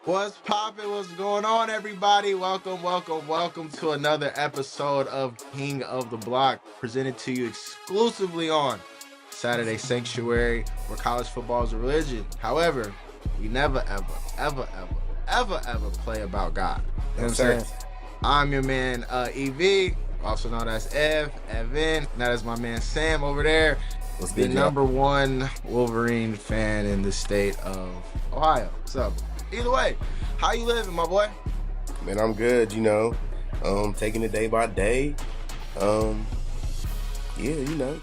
What's poppin'? What's going on, everybody? Welcome to another episode of King of the Block, presented to you exclusively on Saturday Sanctuary, where college football is a religion. However, we never, ever play about God. You know what No, I'm sir. saying? I'm your man, EV, also known as Evan. And that is my man, Sam, over there, What's the good, y'all? number one Wolverine fan in the state of Ohio. So, either way, how you living, my boy? Man, I'm good, taking it day by day.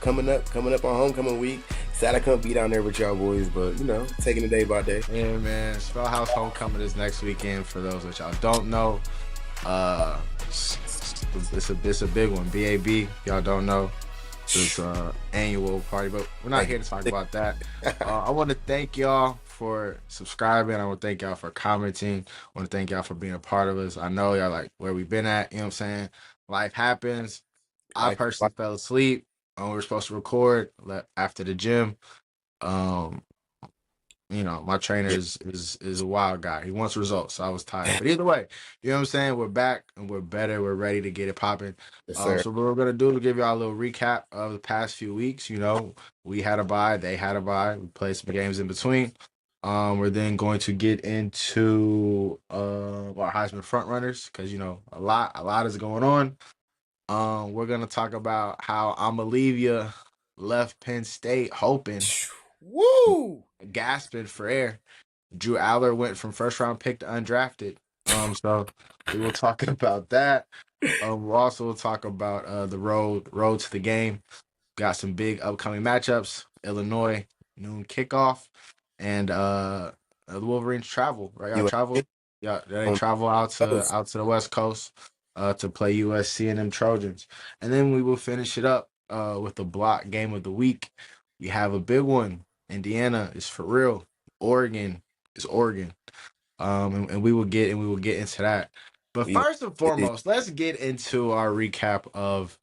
Coming up on homecoming week. Sad I couldn't be down there with y'all boys, but taking it day by day. Yeah, man. Spellhouse Homecoming is next weekend. For those that y'all don't know, uh, it's a big one. BAB, y'all don't know. This annual party, but we're not here to talk about that. I want to thank y'all for subscribing. I want to thank y'all for commenting. I want to thank y'all for being a part of us. I know y'all like where we've been at. You know what I'm saying? Life happens. I Like, personally fell asleep when we were supposed to record after the gym. Um, my trainer yeah, is a wild guy. He wants results, so I was tired. But either way, you know what I'm saying? We're back and we're better. We're ready to get it popping. yes, sir. So what we're gonna do is give y'all a little recap of the past few weeks. We had a bye, they had a bye. We played some games in between. We're then going to get into our Heisman front runners because a lot is going on. We're gonna talk about how Amalivia left Penn State hoping, Woo! gasping for air. Drew Aller went from first round pick to undrafted. So we will talk about that. We'll also talk about the road to the game. Got some big upcoming matchups. Illinois noon kickoff, and the Wolverines travel. Right, y'all You travel. ain't Yeah, they on travel those. out to the West Coast to play USC and them Trojans, and then we will finish it up with the block game of the week. We have a big one. Indiana is for real. Oregon is Oregon. And we will get into that. But We first and foremost, let's get into our recap of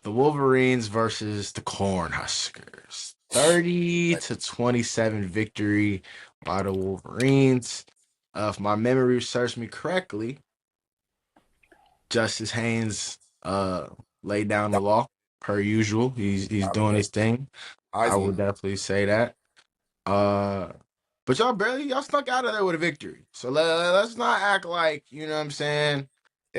the Wolverines versus the Cornhuskers. 30-27 victory by the Wolverines. If my memory serves me correctly, Justice Haynes laid down the law per usual. He's doing his thing. I Heisman. would definitely say that. Uh, but y'all snuck out of there with a victory. So let's not act like, you know what I'm saying,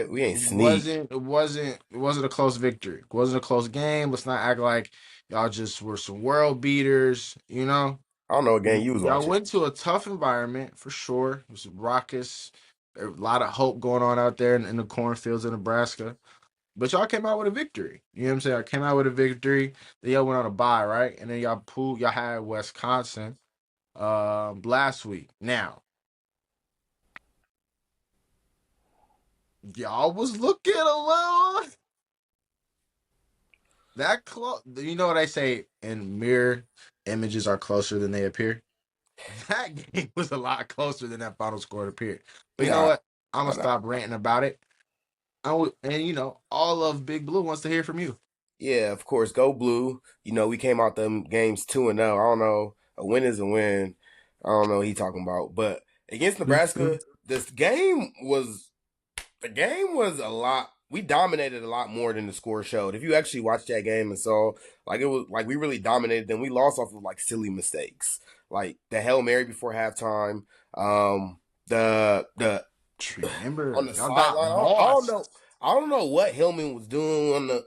We ain't sneak. it wasn't a close victory. It wasn't a close game. Let's not act like y'all just were some world beaters. I don't know what game you was Y'all watching. went to a tough environment for sure. It was raucous. There was a lot of hope going on out there in the cornfields of Nebraska. But y'all came out with a victory. You know what I'm saying? I came out with a victory. Then y'all went on a bye, right? And then y'all had Wisconsin last week. Now, y'all was looking a little that close. You know what they say in mirror images are closer than they appear? That game was a lot closer than that final score appeared. But you know Nah, what? I'm gonna nah, nah. stop ranting about it. And all of Big Blue wants to hear from you. Yeah, of course. Go blue. We came out them games 2-0. I don't know. A win is a win. I don't know what he talking about. But against Nebraska, the game was a lot. We dominated a lot more than the score showed. If you actually watched that game and saw, like, it was like we really dominated them. We lost off of like silly mistakes, like the Hail Mary before halftime. The Remember, on the y'all got sideline. I don't know. mossed. I don't know what Hillman was doing on the,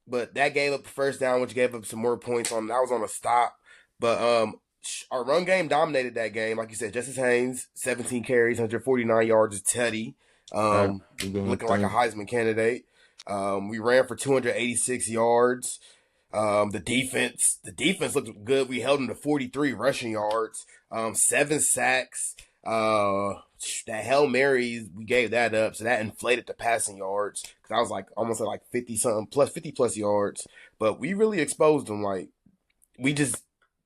but that gave up the first down, which gave up some more points on. That was on a stop, but our run game dominated that game. Like you said, Justice Haynes, 17 carries, 149 yards, Teddy, You're doing the looking like a thing. Heisman candidate. We ran for 286 yards. The defense looked good. We held them to 43 rushing yards, 7 sacks. That Hail Marys, we gave that up, so that inflated the passing yards because I was like almost at like 50 something plus 50 plus yards. But we really exposed them. Like we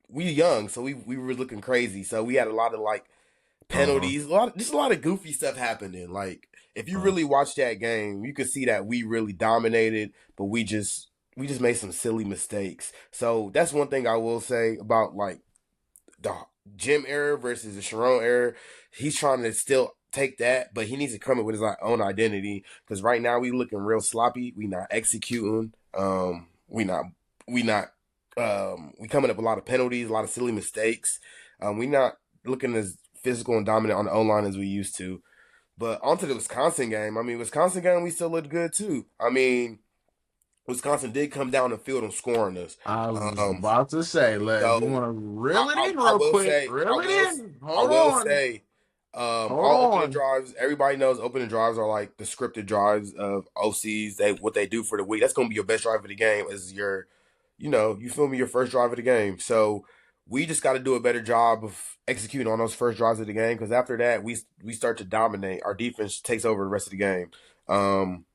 young, so we were looking crazy. So we had a lot of like Uh-huh. penalties, just a lot of goofy stuff happening. Like if you Uh-huh. really watch that game, you could see that we really dominated, but we just made some silly mistakes. So that's one thing I will say about like the Jim era versus the Sharon era. He's trying to still take that, but he needs to come up with his own identity. Because right now we looking real sloppy. We not executing. We not. We coming up with a lot of penalties, a lot of silly mistakes. We not looking as physical and dominant on the O line as we used to. But onto the Wisconsin game. I mean, Wisconsin game we still looked good too. I mean, Wisconsin did come down the field and scoring us. I was Um, about to say, if you so want to reel it in I real will quick, say, reel it in. I Hold will on. say, Hold all opening on. drives. Everybody knows opening drives are like the scripted drives of OCs. They what they do for the week. That's gonna be your best drive of the game. Is your, you feel me, your first drive of the game. So we just got to do a better job of executing on those first drives of the game. Because after that, we start to dominate. Our defense takes over the rest of the game. Um,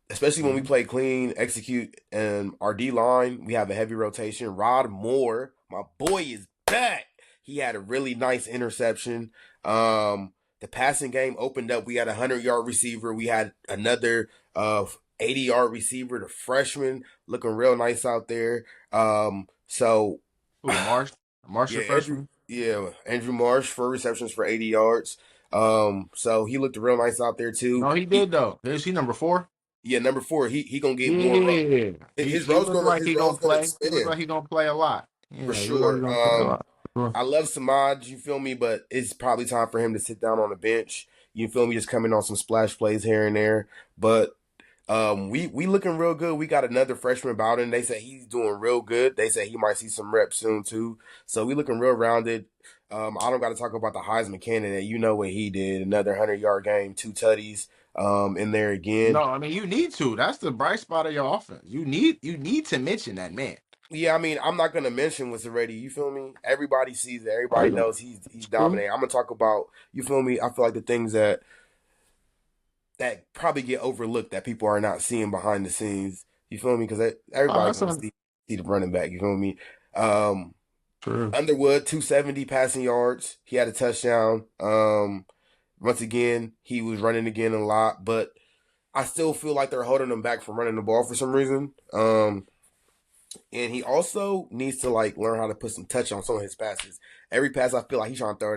Especially when we Mhm. play clean, execute, and our D line, we have a heavy rotation. Rod Moore, my boy, is back. He had a really nice interception. The passing game opened up. We had a 100-yard receiver. We had another 80-yard receiver, the freshman, looking real nice out there. So Who, Marsh? Marsh, yeah, the freshman? Andrew Marsh, 4 receptions for 80 yards. So he looked real nice out there too. No, he did though. Is he number 4? Yeah, number 4, he gonna get more. Yeah. His He role's looked gonna like he gonna play. He looked expand like he gonna play a lot. for Yeah, he looked like he sure. gonna play a lot. Sure. I love Samaj, you feel me, but it's probably time for him to sit down on the bench. You feel me, just coming on some splash plays here and there. But we looking real good. We got another freshman Bowden. They say he's doing real good. They say he might see some reps soon too. So we looking real rounded. I don't got to talk about the Heisman candidate. You know what he did? Another 100-yard game, 2 tutties in there No, again. I mean you need to. That's the bright spot of your offense. You need to mention that man. Yeah, I mean, I'm not gonna mention what's already. You feel me? Everybody sees it. Oh, Everybody yeah. knows he's True. dominating. I'm gonna talk about. You feel me? I feel like the things that probably get overlooked that people are not seeing behind the scenes. You feel me? Because Oh, everybody that's gonna see the running back. You feel me? Um, true. Underwood 270 passing yards. He had a touchdown. Once again, he was running again a lot, but I still feel like they're holding him back from running the ball for some reason. And he also needs to like learn how to put some touch on some of his passes. Every pass I feel like he's trying to throw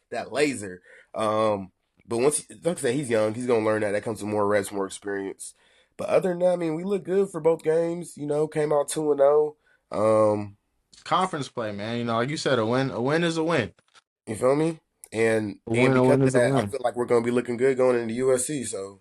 that laser. But once, like I said, he's young. He's gonna learn that. That comes with more reps, more experience. But other than that, I mean, we look good for both games. Came out 2-0. Conference play, man. Like you said, a win is a win. You feel me? And A and win, a because win of is a that, I win. feel like we're gonna be looking good going into USC. So,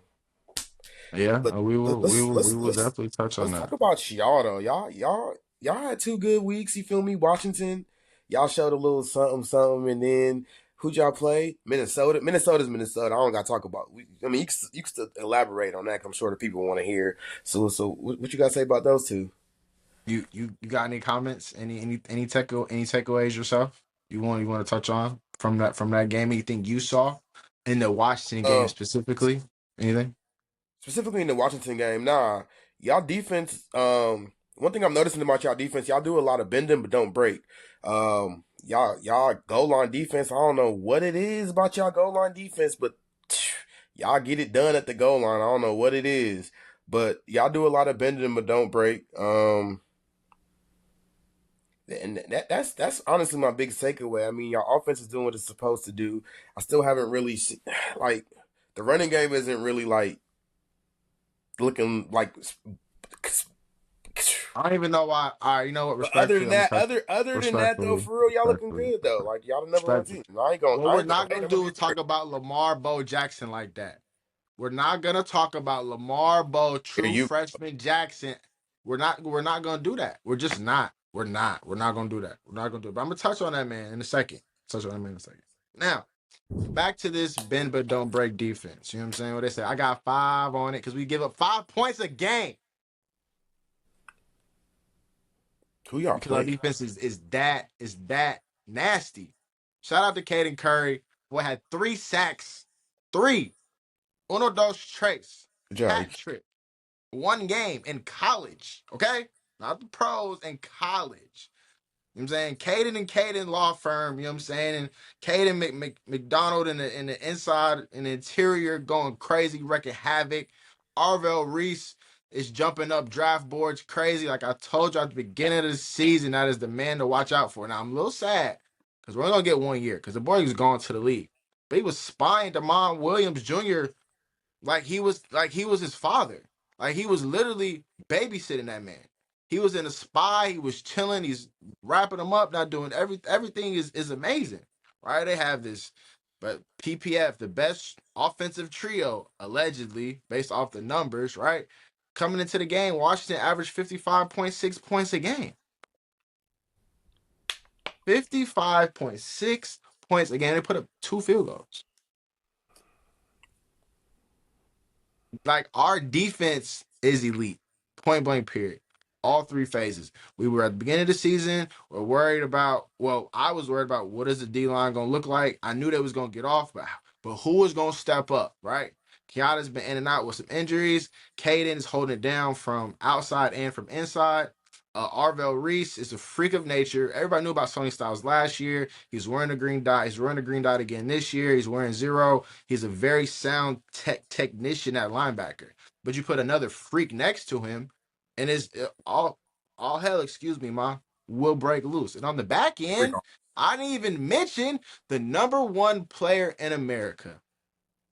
Yeah, but we will we let's will we let's will let's definitely touch on let's talk that. about y'all though. Y'all had 2 good weeks. You feel me? Washington, y'all showed a little something something, and then who'd y'all play? Minnesota. Minnesota's Minnesota. I don't got to talk about. I mean, you can still elaborate on that. 'Cause I'm sure the people want to hear. So what you got to say about those two? You got any comments? Any takeaways yourself? You want to touch on from that game? Anything you saw in the Washington game Um, specifically? Anything? Specifically in the Washington game, nah, y'all defense. One thing I'm noticing about y'all defense, y'all do a lot of bending but don't break. Y'all goal line defense. I don't know what it is about y'all goal line defense, but y'all get it done at the goal line. I don't know what it is, but y'all do a lot of bending but don't break. And that's honestly my biggest takeaway. I mean, y'all offense is doing what it's supposed to do. I still haven't really like the running game isn't really like looking like. I don't even know why. All right, you know what? But other than Respectfully, I'm gonna that, touch other than that though, respectfully, for real, y'all looking respectfully, good though. Like y'all the number one respectfully. team. I ain't gonna What I we're ain't gonna not hate gonna on do is you. talk about Lamar Bo Jackson like that. We're not gonna talk about Lamar Bo, Here true you freshman Jackson. We're not gonna do that. We're just not. We're not. We're not gonna do that. We're not gonna do it. But I'm gonna touch on that man in a second. Touch on that man in a second. Now, back to this bend but don't break defense. You know what I'm saying? What they say? I got 5 on it because we give up 5 points a game who y'all because our play? defense is that nasty. Shout out to Caden Curry, who had 3 sacks, three, uno dos tres, Good job. hat trick. One game in college, okay? Not the pros, in college. You know what I'm saying? Caden Law Firm, you know what I'm saying? And Caden McDonald in the inside, in the interior, going crazy, wrecking havoc. Arvell Reese is jumping up draft boards crazy. Like I told you at the beginning of the season, that is the man to watch out for. Now I'm a little sad. because we're only gonna get 1 year because the boy was gone to the league. But he was spying Damon Williams Jr. like he was his father. Like he was literally babysitting that man. He was in a spy. He was chilling. He's wrapping him up. Not doing everything is amazing, right? They have this, but PPF, the best offensive trio allegedly based off the numbers, right? Coming into the game, Washington averaged 55.6 points a game. 55.6 points a game. They put up 2 field goals. Like our defense is elite, point blank period. All 3 phases. We were at the beginning of the season. We're worried about. Well, I was worried about what is the D line gonna look like. I knew they was gonna get off, but who was gonna step up, right? Kiana's been in and out with some injuries. Caden is holding it down from outside and from inside. Arvell Reese is a freak of nature. Everybody knew about Sonny Styles last year. He's wearing a green dot. He's wearing a green dot again this year. He's wearing 0. He's a very sound technician at linebacker. But you put another freak next to him, and it's all hell. Excuse me, ma. Will break loose. And on the back Freak end, off. I didn't even mention the #1 player in America.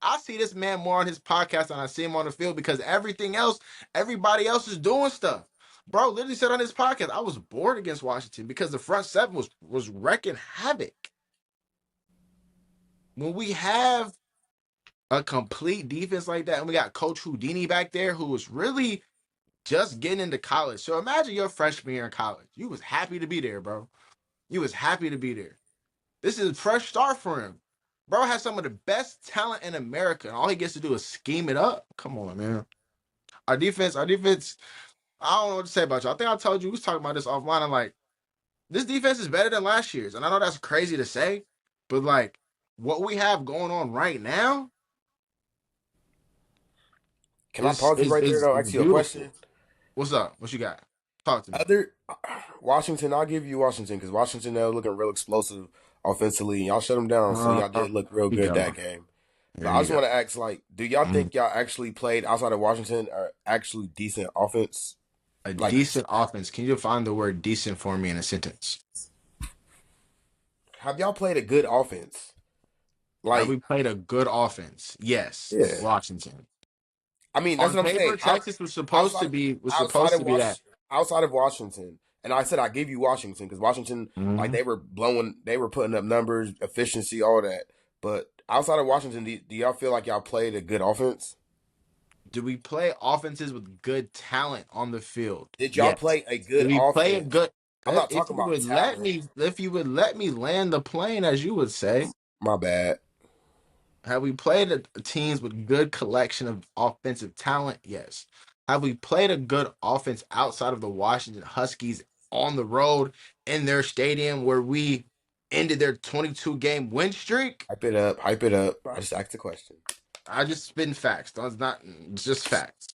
I see this man more on his podcast than I see him on the field because everybody else is doing stuff. Bro, literally said on his podcast, I was bored against Washington because the front seven was wrecking havoc. When we have a complete defense like that, and we got Coach Houdini back there who was really just getting into college. So imagine your freshman year in college. You was happy to be there, bro. You was happy to be there. This is a fresh start for him. Bro has some of the best talent in America, and all he gets to do is scheme it up. Come on, man. Our defense, I don't know what to say about you. I think I told you, we was talking about this offline. I'm like, this defense is better than last year's. And I know that's crazy to say, but like what we have going on right now Can I pause you right there though? is Ask you a beautiful. question. What's up? What you got? Talk to me. Other Washington, I'll give you Washington because Washington they're looking real explosive offensively, and y'all shut them down, so y'all Here did look real you good go. that game. But Here I you just go. want to ask, like, do y'all Mm. think y'all actually played outside of Washington or actually decent offense? A Like, decent offense. Can you define the word decent for me in a sentence? have y'all played a good offense? Have Like, we played a good offense? Yes. yeah. Washington. I mean, that's On what I'm saying. paper, Texas was supposed to Outside, be outside of that. outside of Washington, and I said I give you Washington because Washington, like, Mhm. they were putting up numbers, efficiency, all that. But outside of Washington, do y'all feel like y'all played a good offense? Do we play offenses with good talent on the field? Did y'all Yes. play a Do good we play a offense? good I'm not if talking you about would let talent. me land the plane, as you would say, My bad. have we played teams with good collection of offensive talent? Yes. Have we played a good offense outside of the Washington Huskies on the road in their stadium where we ended their 22 game win streak? Hype it up. Hype it up. I just asked a question. I just spin facts. It's just facts.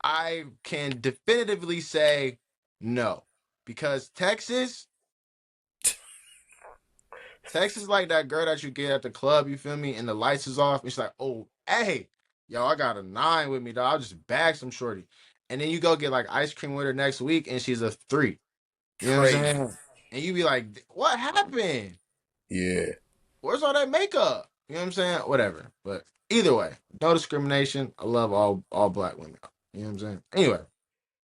I can definitively say no. Because Texas like that girl that you get at the club, you feel me? And the lights is off. And she's like, oh, hey, yo, I got a 9 with me, dog. I'll just bag some shorty. And then you go get like ice cream with her next week and she's a 3. You know what I'm Crazy. saying? And you be like, what happened? Yeah. Where's all that makeup? You know what I'm saying? Whatever. But either way, no discrimination. I love all black women. You know what I'm saying? Anyway,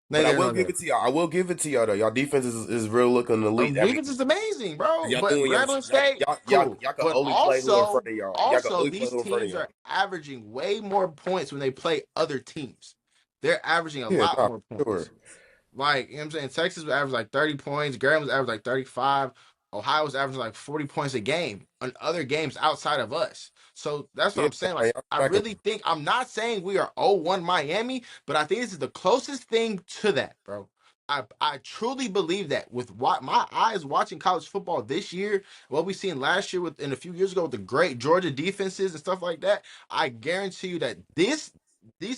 But I neither here will nor give there. it to y'all. I will give it to y'all though. Y'all defense is real looking elite. I mean, Defense is amazing, bro. y'all But doing Grambling State, cool. y'all can But only play who in front of y'all. Y'all can also, only play these who in front of teams y'all. are averaging way more points when they play other teams. They're averaging a Yeah, lot nah, more sure. points. Like, you know what I'm saying? Texas was average like 30 points. Graham was average like 35. Ohio was averaging like 40 points a game on other games outside of us. So that's what Yeah, I'm saying. nah, Like, y'all I smacking. really think I'm not saying we are 0-1 Miami, but I think this is the closest thing to that, bro. I truly believe that with what my eyes watching college football this year, what we seen last year with and a few years ago with the great Georgia defenses and stuff like that, I guarantee you that these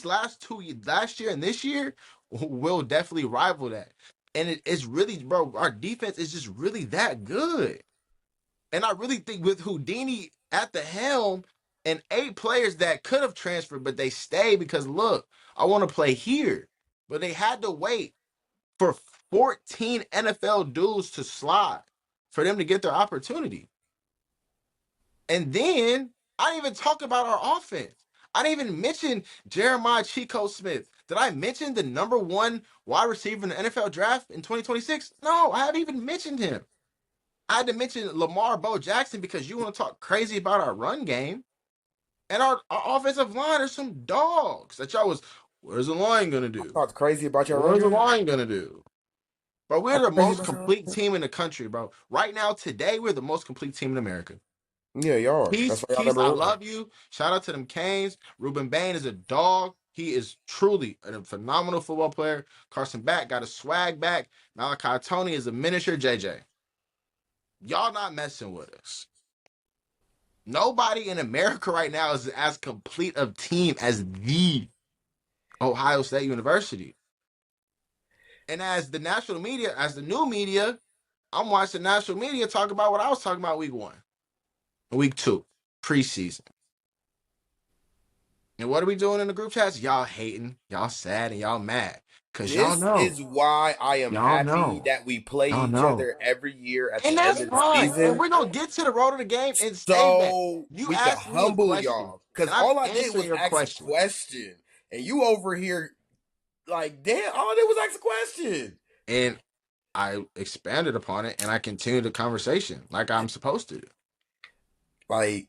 last year and this year will definitely rival that. And it's really, bro, our defense is just really that good. And I really think with Houdini at the helm and 8 players that could have transferred, but they stayed because look, I want to play here. But they had to wait for 14 NFL dudes to slide for them to get their opportunity. And then I didn't even talk about our offense. I didn't even mention Jeremiah Chico Smith. Did I mention the number one wide receiver in the NFL draft in 2026? No, I haven't even mentioned him. I had to mention Lamar Bo Jackson because you want to talk crazy about our run game. And our offensive line are some dogs that y'all was, what is the line going to do? Talked crazy about your What run is the game. line going to do? Bro, we're Talked the crazy most about your run complete game. team in the country, bro. Right now, today, we're the most complete team in America. Yeah, y'all are. That's Peace, why y'all Keith, number I one. love you. Shout out to them Canes. Ruben Bain is a dog. He is truly a phenomenal football player. Carson Back got a swag back. Malachi Tony is a miniature JJ. Y'all not messing with us. Nobody in America right now is as complete a team as the Ohio State University. And as the national media, as the new media, I'm watching national media talk about what I was talking about week 1, week 2, preseason. And what are we doing in the group chats? Y'all hating, y'all sad, and y'all mad. Because y'all This know. is why I am Y'all happy know. that we play Y'all each know. other every year at And the end that's of the fine. And season, we're going to get to the road of the game and say that. so You we can asked me a humble question, y'all. Because and I'm all I did answering was your ask a question. question, and you over here like, damn, all I did was ask a question. And I expanded upon it, and I continued the conversation like I'm supposed to. Like,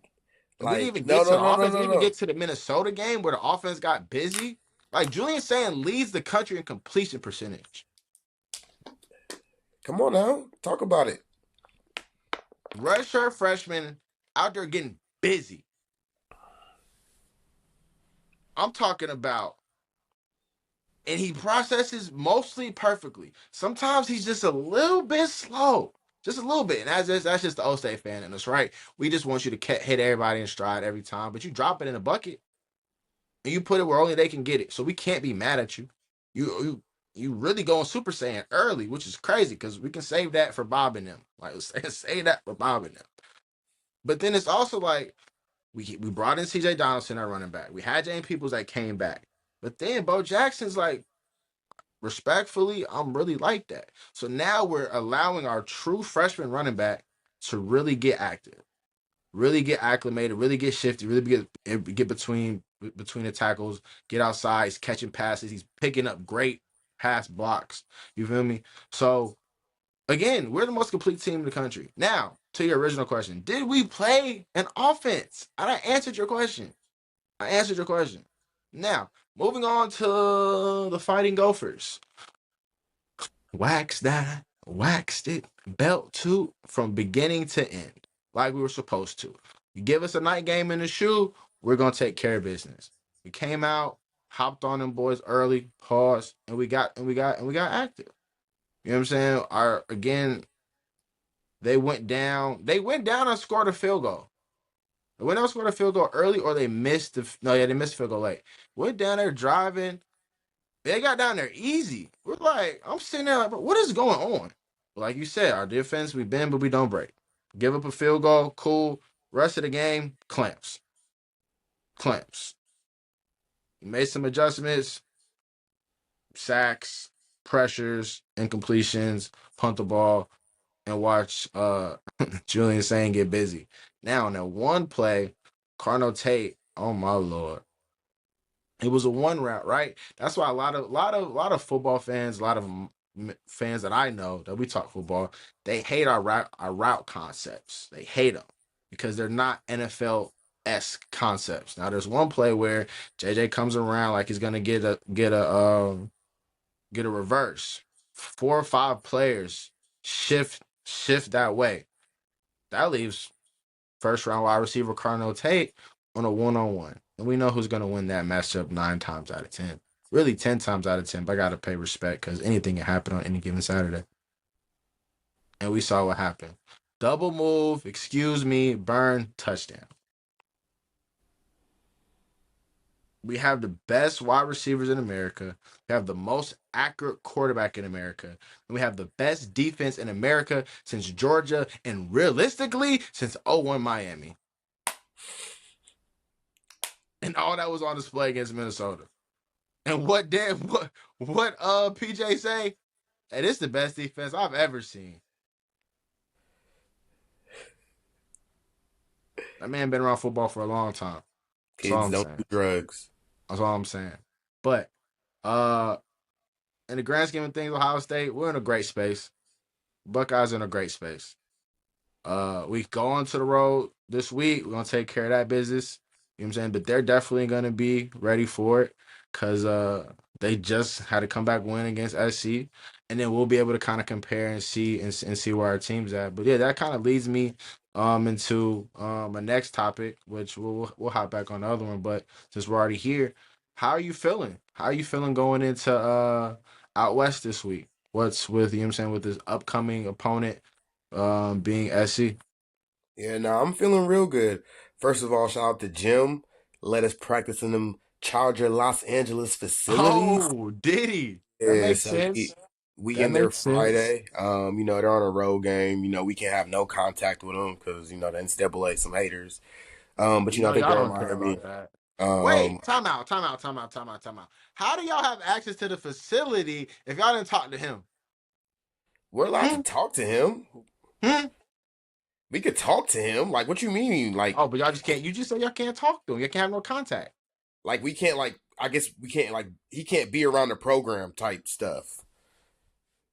And we didn't even no, get to no, the no, no, offense. We no, didn't even no. get to the Minnesota game where the offense got busy. Like Julian saying leads the country in completion percentage. Come on now, talk about it. Redshirt freshman out there getting busy. I'm talking about, and he processes mostly perfectly. Sometimes he's just a little bit slow, just a little bit. And that's just the O State fan in us, right? We just want you to hit everybody in stride every time, but you drop it in a bucket and you put it where only they can get it. So we can't be mad at you. You really going Super Saiyan early, which is crazy because we can save that for Bob and them. Like save that for Bob and them. But then it's also like we brought in CJ Donaldson, our running back. We had James Peoples that came back. But then Bo Jackson's like, respectfully, I'm really like that. So now we're allowing our true freshman running back to really get active, really get acclimated, really get shifty, really get between the tackles, get outside. He's catching passes. He's picking up great pass blocks. You feel me? So again, we're the most complete team in the country. Now, to your original question, did we play an offense? I answered your question. I answered your question. Now, moving on to the Fighting Gophers. Waxed it, belt to from beginning to end, like we were supposed to. You give us a night game in the shoe, we're gonna take care of business. We came out, hopped on them boys early, paused, and we got active. You know what I'm saying? Our again, they went down and scored a field goal. They went down and scored a field goal early, or they missed they missed the field goal late. Went down there driving. They got down there easy. We're like, I'm sitting there like, bro, what is going on? Like you said, our defense, we bend, but we don't break. Give up a field goal, cool. Rest of the game, clamps. Clamps. Made some adjustments, sacks, pressures, incompletions, punt the ball, and watch Julian Sane get busy. Now, on that one play, Carnell Tate, oh my Lord. It was a one route, right? That's why a lot of football fans, a lot of fans that I know that we talk football, they hate our route concepts. They hate them because they're not NFL-esque concepts. Now, there's one play where JJ comes around like he's gonna get a reverse. 4 or 5 players shift that way. That leaves first round wide receiver Carnell Tate on a 1-on-1. And we know who's going to win that matchup 9 times out of 10. Really 10 times out of 10, but I got to pay respect because anything can happen on any given Saturday. And we saw what happened. Double move, excuse me, burn, touchdown. We have the best wide receivers in America. We have the most accurate quarterback in America. And we have the best defense in America since Georgia and realistically since 01 Miami. And all that was on display against Minnesota. And what PJ say? And it's the best defense I've ever seen. That man been around football for a long time. That's all Kids I'm don't saying. do drugs. That's all I'm saying. But uh in the grand scheme of things, Ohio State, we're in a great space. Buckeyes in a great space. We go on to the road this week. We're gonna take care of that business. You know what I'm saying? But they're definitely gonna be ready for it because they just had to come back win against SC, and then we'll be able to kind of compare and see where our team's at. But yeah, that kind of leads me into a next topic, which we'll hop back on the other one. But since we're already here, how are you feeling? How are you feeling going into out west this week? What's with you know what I'm saying with this upcoming opponent being SC? Yeah, no, I'm feeling real good. First of all, shout out to Jim. Let us practice in them Charger Los Angeles facilities. Oh, did he? That Yeah, makes so sense. we That in there makes sense. Friday. They're on a road game. We can't have no contact with them because the NCAA some haters. But You know, I think y'all they're in don't care Miami. about that. Um, Wait, time out, time out, time out, time out, time out. How do y'all have access to the facility if y'all didn't talk to him? we're allowed to Hmm? talk to him. Hmm? We could talk to him. Like, what you mean? Oh, but y'all just can't. You just said y'all can't talk to him. You can't have no contact. Like we can't like. I guess we can't like. He can't be around the program type stuff.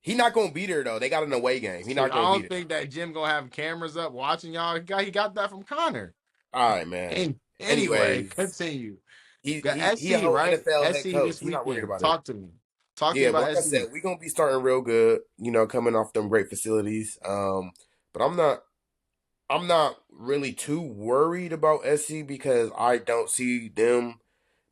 He not gonna be there though. They got an away game. He Shit, not I gonna be don't there. think that Jim gonna have cameras up watching y'all. He got that from Connor. All right, man. And anyway, Anyways, continue. Got he a SC, whole right? NFL head SC coach. this He not worried weekend. about it. Talk to me. Talk to me Yeah, but about like I SC. said, we gonna be starting real good. Coming off them great facilities. But I'm not really too worried about SC because I don't see them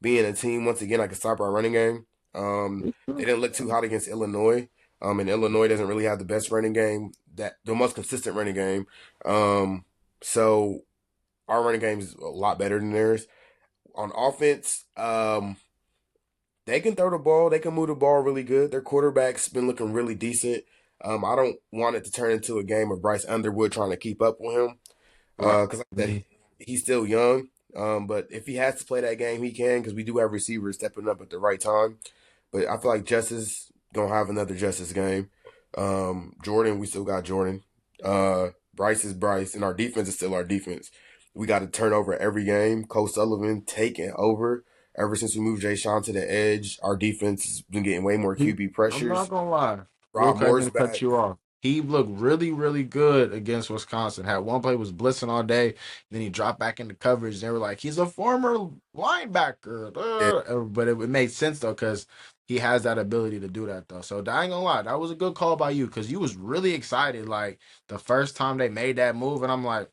being a team once again. I can stop our running game. They didn't look too hot against Illinois. And Illinois doesn't really have the best running game, that the most consistent running game. So our running game is a lot better than theirs. On offense, they can throw the ball. They can move the ball really good. Their quarterback's been looking really decent. I don't want it to turn into a game of Bryce Underwood trying to keep up with him. Right. Because like I said, he's still young. But if he has to play that game, he can because we do have receivers stepping up at the right time. But I feel like Justice gonna have another Justice game. Jordan, we still got Jordan. Bryce is Bryce, and our defense is still our defense. We got to turn over every game. Cole Sullivan taking over. Ever since we moved Jay Sean to the edge, our defense has been getting way more QB I'm not pressures. gonna lie. Real Rob quick, I Moore's didn't cut back. you off. He looked really, really good against Wisconsin. Had one play was blitzing all day, then he dropped back into coverage. They were like, he's a former linebacker, Yeah, but it made sense though because he has that ability to do that though. So I ain't gonna lie, that was a good call by you because you was really excited like the first time they made that move, and I'm like,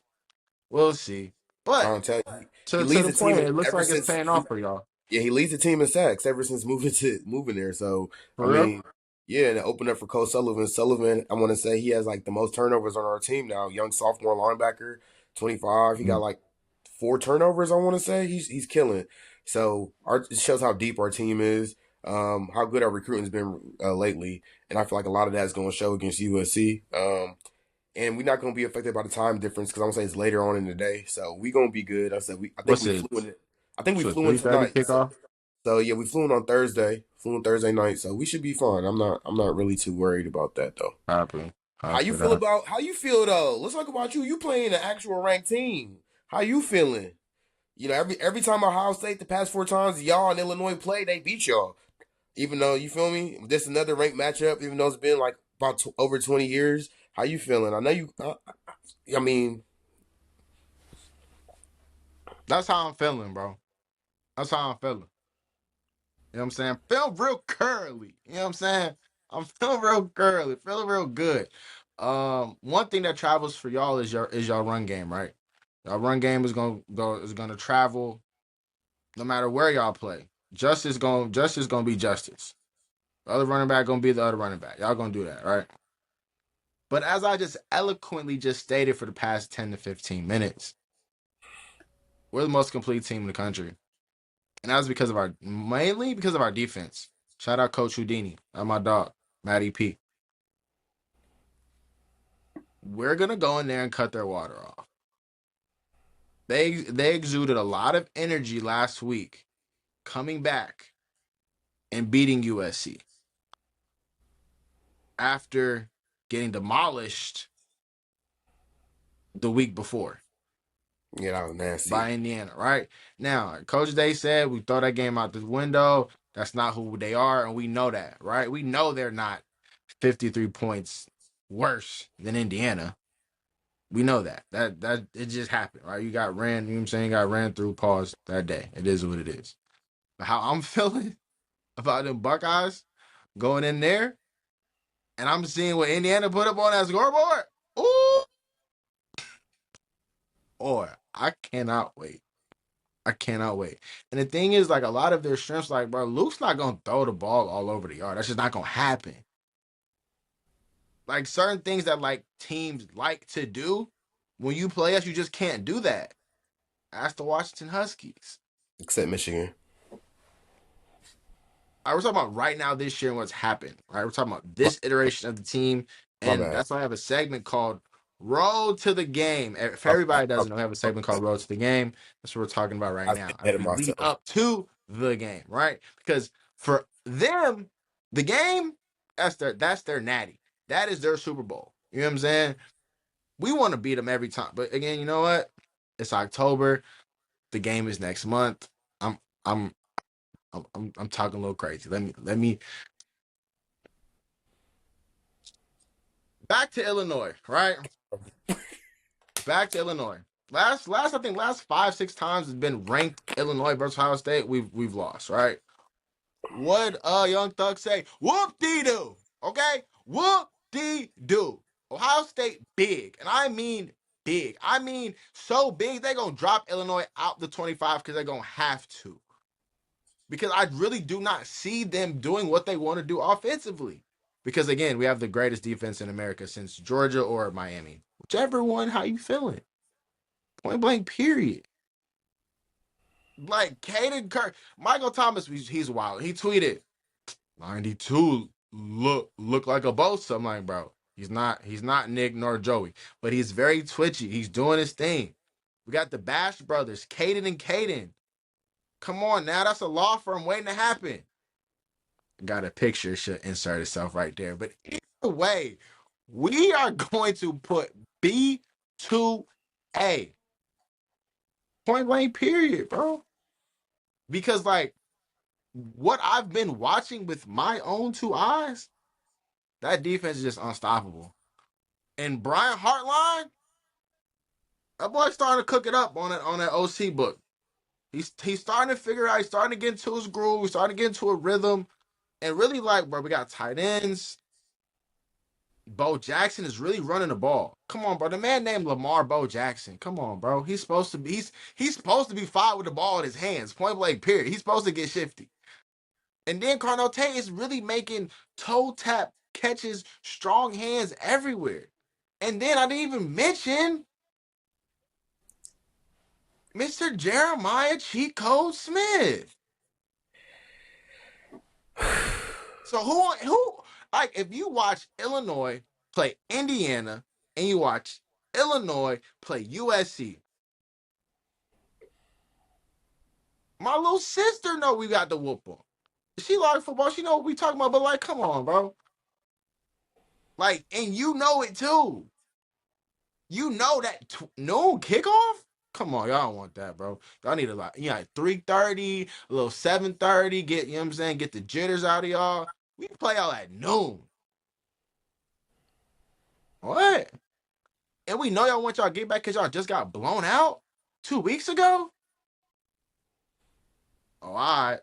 we'll see. But trying to tell you, he to leads the the team point, it looks ever like it's since paying off for y'all. yeah, he leads the team in sacks ever since moving there. So I For real? mean, yeah, and it opened up for Cole Sullivan. Sullivan, I want to say he has like the most turnovers on our team now. Young sophomore linebacker, 25. He got Mm. like 4 turnovers. I want to say he's killing. So it shows how deep our team is, how good our recruiting's been lately, and I feel like a lot of that's going to show against USC. And we're not going to be affected by the time difference because I'm gonna say it's later on in the day, so we gonna be good. I think What's we it? flew in. I think we So flew in 3:30 tonight. kickoff. So yeah, we flew in on Thursday. Flew in Thursday night, so we should be fine. I'm not really too worried about that though. Happy. How you Happy feel that. about how you feel though? Let's talk about you. You playing an actual ranked team. How you feeling? Every time Ohio State the past 4 times y'all and Illinois play, they beat y'all. Even though you feel me, this another ranked matchup. Even though it's been like about over 20 years. How you feeling? I know you. I mean, That's how I'm feeling, bro. That's how I'm feeling. You know what I'm saying? Feel real curly. You know what I'm saying? I'm feeling real curly, feeling real good. One thing that travels for y'all is your run game, right? Y'all run game is gonna travel no matter where y'all play. Justice gonna be justice. The other running back gonna be the other running back. Y'all gonna do that, right? But as I just eloquently just stated for the past 10 to 15 minutes, we're the most complete team in the country. And that was mainly because of our defense. Shout out Coach Houdini and my dog, Matty P. We're gonna go in there and cut their water off. They exuded a lot of energy last week coming back and beating USC. after getting demolished the week before Yeah, that was by nasty. Indiana, right? Now, Coach Day said we throw that game out the window. That's not who they are, and we know that, right? We know they're not 53 points worse than Indiana. We know that. That it just happened, right? You got ran, you know what I'm saying? Got ran through pause that day. It is what it is. But how I'm feeling about them Buckeyes going in there, and I'm seeing what Indiana put up on that scoreboard. Ooh, or I cannot wait. I cannot wait. And the thing is, like a lot of their strengths, like bro, Luke's not gonna throw the ball all over the yard. That's just not gonna happen. Like certain things that like teams like to do, when you play us, you just can't do that. Ask the Washington Huskies. Except Michigan. We're talking about right now this year and what's happened. Right, we're talking about this iteration of the team, My and bad. that's why I have a segment called "Road to the Game." If My everybody bad. doesn't know, we have a segment called "Road to the Game." That's what we're talking about right I get now as ahead of we lead myself. up to the game, right? Because for them, the game that's their natty. That is their Super Bowl. You know what I'm saying? We want to beat them every time, but again, you know what? It's October. The game is next month. I'm I'm I'm talking a little crazy. Let me back to Illinois, right? Back to Illinois. Last I think last 5-6 times has been ranked Illinois versus Ohio State. We've lost, right? What Young Thug say? Whoop dee doo. Okay? Whoop dee doo. Ohio State big. And I mean big. I mean so big they gonna drop Illinois out the 25 because they're gonna have to. Because I really do not see them doing what they want to do offensively. Because again, we have the greatest defense in America since Georgia or Miami. Whichever one, how you feeling? Point blank, period. Like Caden Kirk, Michael Thomas, he's wild. He tweeted 92 look like a Bosa. I'm like, bro, he's not Nick nor Joey, but he's very twitchy. He's doing his thing. We got the Bash brothers, Caden and Caden. Come on now, that's a law firm waiting to happen. Got a picture, should insert itself right there. But either way, we are going to put B2A. Point blank, period, bro. Because like what I've been watching with my own two eyes, that defense is just unstoppable. And Brian Hartline, that boy's starting to cook it up on that OC book. He's starting to figure out. He's starting to get into his groove. He's starting to get into a rhythm. And really, like, bro, we got tight ends. Bo Jackson is really running the ball. Come on, bro. The man named Lamar Bo Jackson. Come on, bro. He's supposed to be. He's supposed to be fine with the ball in his hands. Point blank. Period. He's supposed to get shifty. And then Carnell Tate is really making toe tap catches, strong hands everywhere. And then I didn't even mention Mr. Jeremiah Cheat Code Smith. So who like if you watch Illinois play Indiana and you watch Illinois play USC, my little sister know we got the whoop on. She like football, she know what we talking about, but like, come on, bro. Like, and you know it too. You know that noon kickoff? Come on, y'all don't want that, bro. Y'all need a lot. 3:30, a little 7:30. Get you know what I'm saying? Get the jitters out of y'all. We play y'all at noon. What? And we know y'all want y'all to get back because y'all just got blown out 2 weeks ago. Oh, all right.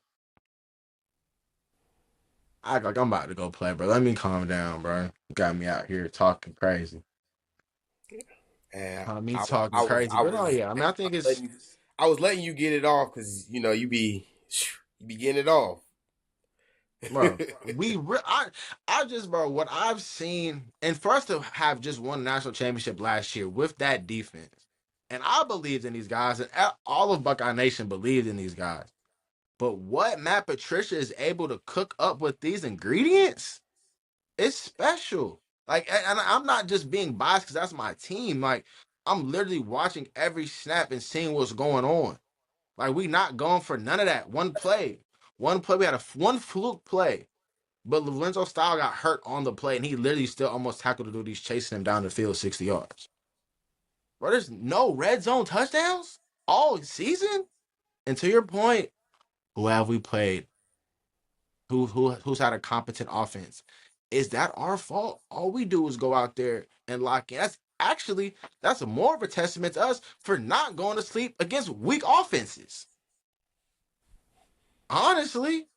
I act like I'm about to go play, bro. Let me calm down, bro. You got me out here talking crazy. And Me I, talking crazy, I but oh was, yeah, I mean, I think it's I was letting you get it off because you be getting it off. bro. I just, bro, what I've seen, and for us to have just won the national championship last year with that defense, and I believed in these guys, and all of Buckeye Nation believed in these guys. But what Matt Patricia is able to cook up with these ingredients, it's special. Like, and I'm not just being biased because that's my team. Like, I'm literally watching every snap and seeing what's going on. Like, we not going for none of that. One play, we had one fluke play. But Lorenzo Style got hurt on the play, and he literally still almost tackled the dude. He's chasing him down the field 60 yards. Bro, there's no red zone touchdowns all season. And to your point, who have we played? Who's had a competent offense? Is that our fault? All we do is go out there and lock in. That's more of a testament to us for not going to sleep against weak offenses. Honestly,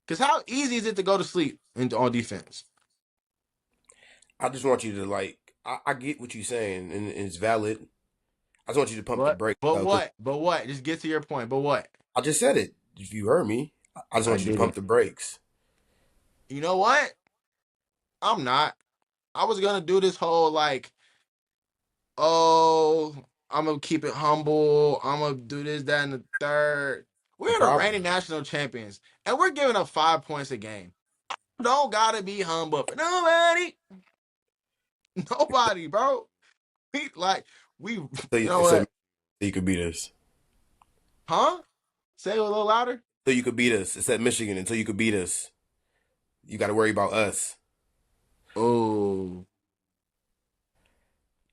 because how easy is it to go to sleep on defense? I just want you to I get what you're saying, and it's valid. I just want you to pump the But brakes, but though, 'cause what? But what? Just get to your point. But what? I just said it. If you heard me, I just I want you to pump didn't. the brakes. You know what? I'm not. I was gonna do this whole like, oh, I'm gonna keep it humble. I'm gonna do this, that, and the third. No We're the problem. reigning national champions, and we're giving up 5 points a game. Don't gotta be humble for nobody. Nobody, bro. We, So you you, know so what? you could beat us. Huh? Say it a little louder. So you could beat us. It's at Michigan until you could beat us. You got to worry about us. Oh,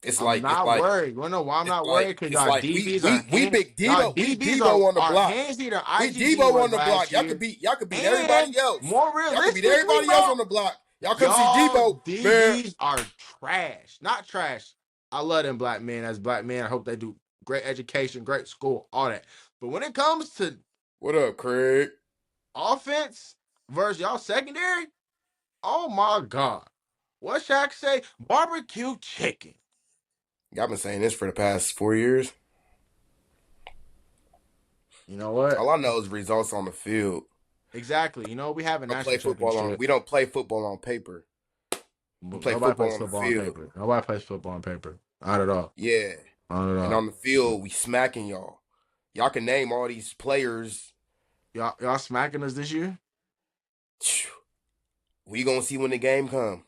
It's I'm like it's not like worried. You know why I'm it's not like worried? Because it's our like DBs are we hands. big Our Debo. We DBs Debo on the are block. handsy than We IGG Debo was on the block. last Y'all could year. beat And everybody else. more Y'all could beat realistically, everybody else bro, on the block. Y'all come see y'all Debo, man. DBs are trash. Not trash. I love them black men as black men. I hope they do great education, great school, all that. But when it comes to What up, Craig? offense versus y'all secondary, oh my God. What Shaq say? Barbecue chicken. Y'all been saying this for the past 4 years. You know what? All I know is results on the field. Exactly. You know, we have a national championship. We don't play football on paper. We play Nobody football plays on the football on field. paper. Nobody plays football on paper. Not at all. Yeah. Not at And all. on the field, we smacking y'all. Y'all can name all these players. Y'all smacking us this year? We gonna see when the game come.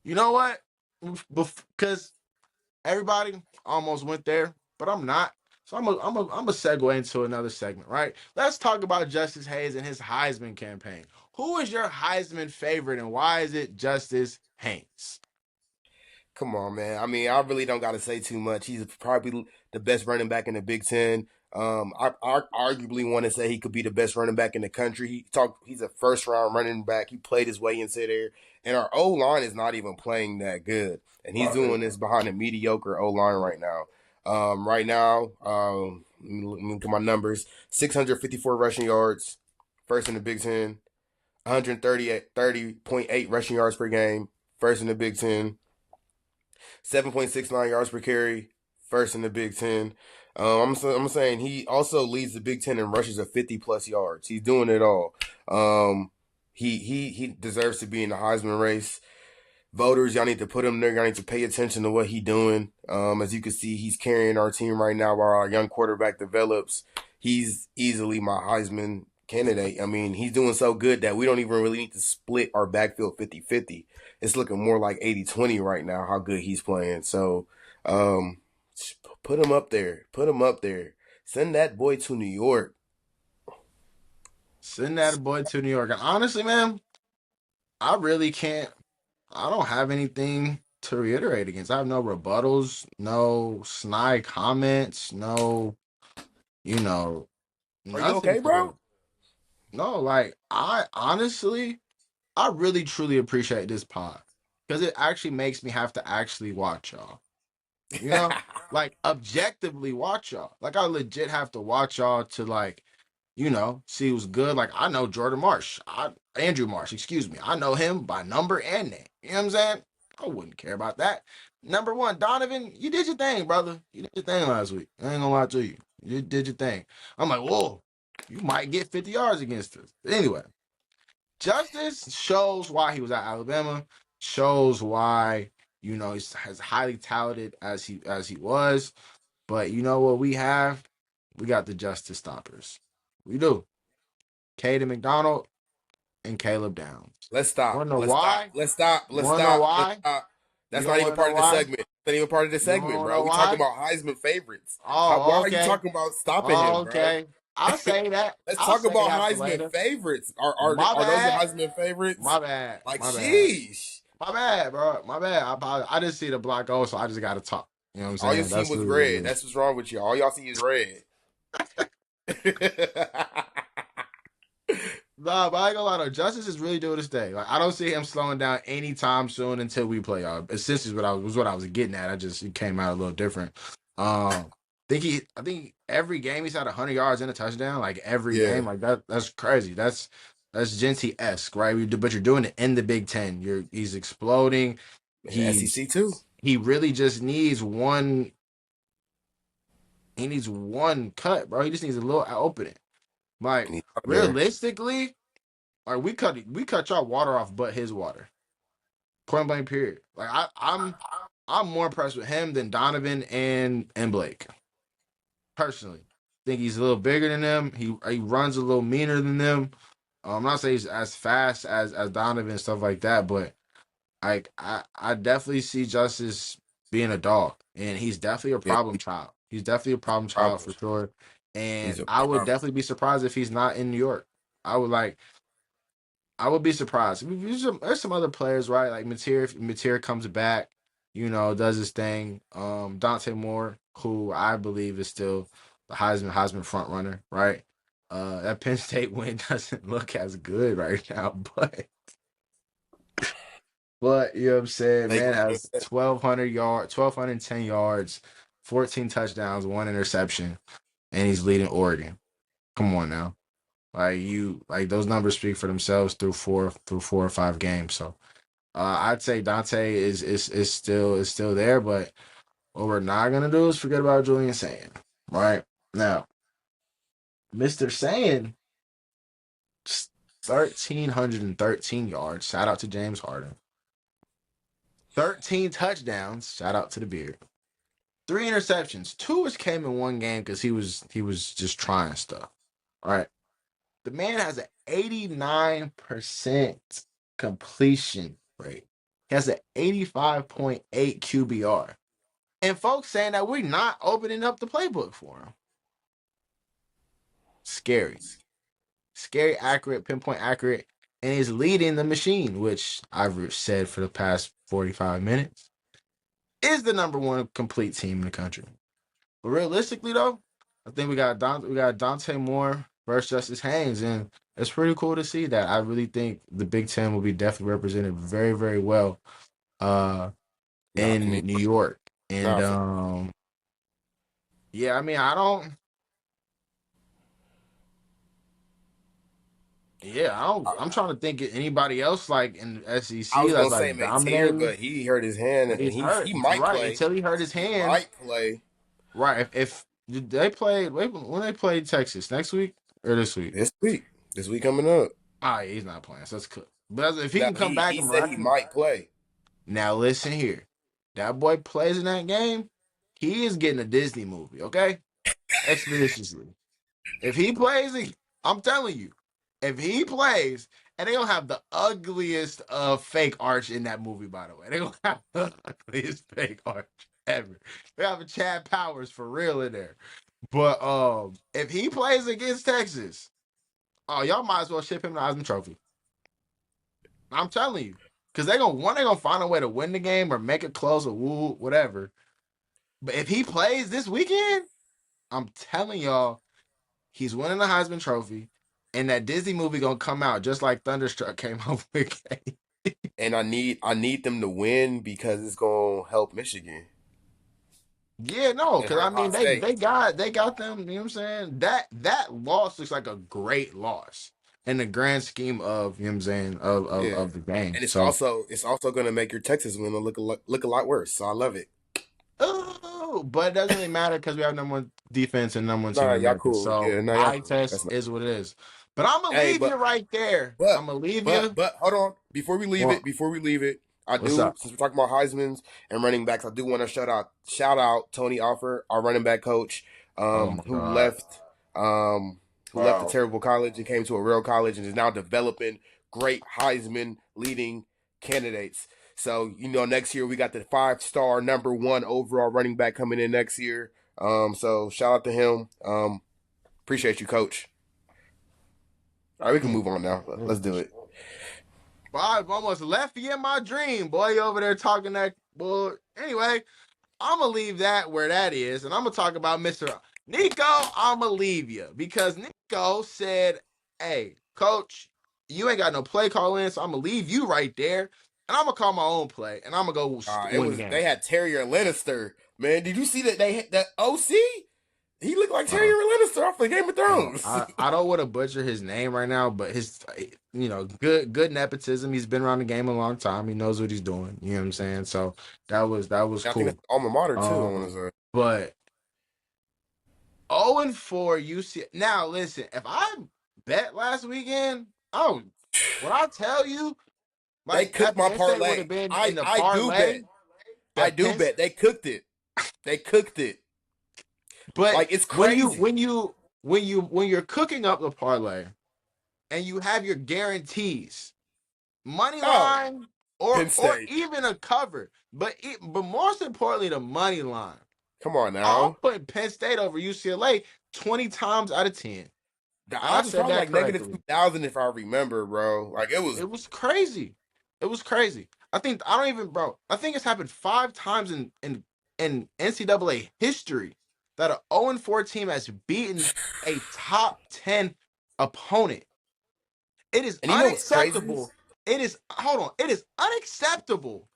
You know what? Because everybody almost went there, but I'm not. So I'm a segue into another segment, right? Let's talk about Justice Hayes and his Heisman campaign. Who is your Heisman favorite, and why is it Justice Hayes? Come on, man. I mean, I really don't got to say too much. He's probably the best running back in the Big Ten. I arguably want to say he could be the best running back in the country. He's a first round running back. He played his way into there, and our O line is not even playing that good, and he's doing this behind a mediocre O line right now. Right now, let me look at my numbers: 654 rushing yards, first in the Big Ten. 130.8 rushing yards per game, first in the Big Ten. 7.69 yards per carry, first in the Big Ten. I'm saying he also leads the Big Ten in rushes of 50 plus yards. He's doing it all. He deserves to be in the Heisman race. Voters, y'all need to put him there. Y'all need to pay attention to what he's doing. As you can see, he's carrying our team right now while our young quarterback develops. He's easily my Heisman candidate. I mean, he's doing so good that we don't even really need to split our backfield 50-50. It's looking more like 80-20 right now, how good he's playing. So, put him up there. Put him up there. Send that boy to New York. Send that boy to New York. And honestly, man, I really can't. I don't have anything to reiterate against. I have no rebuttals, no snide comments, no, you know, Are you nothing okay, to. bro? No, like I honestly, I really truly appreciate this pod because it actually makes me have to actually watch y'all. You know, like objectively watch y'all. Like I legit have to watch y'all to like, see who's good. Like I know Andrew Marsh, excuse me. I know him by number and name. You know what I'm saying? I wouldn't care about that. Number one, Donovan, you did your thing, brother. You did your thing last week. I ain't gonna lie to you. You did your thing. I'm like, whoa, you might get 50 yards against us. But anyway, Justice shows why he was at Alabama, shows why, he's as highly talented as he was. But you know what we have? We got the Justice Stoppers. We do. Caden McDonald and Caleb Downs. Let's stop. Wanna know Let's stop. why? Let's stop. You Let's wanna know stop. Let's why? stop. You That's don't not even wanna know part of the why? segment. That's not even part of the You don't segment, wanna bro. know We talking why? about Heisman favorites. Why Oh, are you okay. talking about stopping Oh, him, bro? okay. I'll say that. Let's I'll talk say about that for Heisman later. favorites. My Are those the bad. Heisman favorites? My bad. Like, My bad. sheesh. My bad, bro. My bad. I didn't see the block go, so I just got to talk. You know what I'm All you saying? seen That's was really what it red. is. That's what's wrong with you. All y'all see is red. Nah, but I ain't gonna lie though. Justice is really doing his thing. Like I don't see him slowing down anytime soon until we play y'all. Essentially, what I was getting at. It came out a little different. I think every game he's had 100 yards and a touchdown. Like every Yeah. game, like that's crazy. That's Genty esque, right? But you're doing it in the Big Ten. He's exploding. And the SEC too. He really just needs one. He needs one cut, bro. He just needs a little opening. Like And he's out there. realistically. Like we cut y'all water off, but his water. Point blank. Period. Like I'm more impressed with him than Donovan and Blake. Personally, think he's a little bigger than them. He runs a little meaner than them. I'm not saying he's as fast as Donovan and stuff like that, but I definitely see Justice being a dog, and he's definitely a Yeah, problem child. He's definitely a problem child problem. for sure. He's And a I would problem. definitely be surprised if he's not in New York. I would like I would be surprised. There's some other players, right? Like Mateer comes back, does his thing. Dante Moore, who I believe is still the Heisman front runner, right? That Penn State win doesn't look as good right now, but you know what I'm saying? They Man gonna has 1,210 yards, 14 touchdowns, one interception, and he's leading Oregon. Come on now. Like those numbers speak for themselves through four or five games. So I'd say Dante is still there, but what we're not gonna do is forget about Julian Sand. Right now, Mr. Sand, 1,313 yards. Shout out to James Harden. 13 touchdowns. Shout out to the beard. Three interceptions. Two which came in one game because he was just trying stuff. All right. The man has an 89% completion rate. He has an 85.8 QBR. And folks saying that we're not opening up the playbook for him. Scary. Scary, accurate, pinpoint accurate. And he's leading the machine, which I've said for the past 45 minutes, is the number one complete team in the country. But realistically, though, I think we got Dante Moore versus Justice Haynes, and it's pretty cool to see that. I really think the Big Ten will be definitely represented very, very well not in New in New York. York. And Nah, for yeah, I mean, I don't. Yeah, I don't. I'm trying to think of anybody else like in the I SEC was that's gonna say like Mateer, dominating. but he hurt his hand But and he's he hurt, might right? play. Until he hurt his He hand, might play right? If they play when they play Texas next week or this week. this week. This week coming up. Ah, yeah, he's not playing. So that's cool. But if he Now can come back he and said he miraculous, might play. now listen here, that boy plays in that game. He is getting a Disney movie, okay? Expeditiously. If he plays, I'm telling you, if he plays, and they gonna have the ugliest fake arch in that movie, by the way. They gonna have the ugliest fake arch ever. They have a Chad Powers for real in there. But if he plays against Texas, oh, y'all might as well ship him the Heisman Trophy. I'm telling you. Because they gonna find a way to win the game or make it close or woo, whatever. But if he plays this weekend, I'm telling y'all, he's winning the Heisman Trophy. And that Disney movie gonna come out just like Thunderstruck came out with. And I need them to win because it's gonna help Michigan Yeah, no, and because I hurt Ohio mean they State. they got they got them, you know what I'm saying? That loss looks like a great loss in the grand scheme of, you know what I'm saying, Yeah. of the game. And So it's also gonna make your Texas win look a lot worse. So I love it. oh, but it doesn't really matter because we have number one defense and number one team Nah, in y'all America. cool. So Yeah, nah, y'all eye cool. test That's not. is what it is. But I'm gonna Hey, leave you right there. but I'm gonna leave but you. but hold on. Before we leave it, I What's do, up? since we're talking about Heisman's and running backs, I do want to shout out Tony Offer, our running back coach, Oh my who God! left um who left a Wow. terrible college and came to a real college and is now developing great Heisman leading candidates. So, next year we got the 5-star #1 overall running back coming in next year. So shout out to him. Appreciate you, coach. All right, we can Hmm. move on now. Let's do it. Boy, I've almost left you in my dream, boy. You over there talking that bull. Anyway, I'm gonna leave that where that is, and I'm gonna talk about Mr. Nico. I'm gonna leave you because Nico said, "Hey, coach, you ain't got no play call in, so I'm gonna leave you right there, and I'm gonna call my own play, and I'm gonna go It win the was game." they had Terrier Lannister. Man, did you see that OC? He looked like Uh, Terrier Lannister off of Game of Thrones. I don't want to butcher his name right now, but his good nepotism. He's been around the game a long time. He knows what he's doing. You know what I'm saying? So that was I think cool. that's alma mater too. I want Um, to say. but 0-4 UC. Now listen, if I bet last weekend, oh, what I tell you, They like cooked that my Penn State would parlay. have been in the I do parlay. bet. I That do Penn, bet. They cooked it. They cooked it. but Like it's when you crazy. when you when you're cooking up the parlay and you have your guarantees, money Oh, line Penn or State. even a cover, but most importantly the money line. Come on Oh, I'm now. putting Penn State over UCLA 20 times out of 10. The And I odds was said probably that like negative correctly. 2,000 if I remember, bro. Like it was. It was crazy. It was crazy. I don't even, bro. I think it's happened 5 times in NCAA history that a 0-4 team has beaten a top 10 opponent. It is And you know what's crazy? unacceptable. It is hold on. It is unacceptable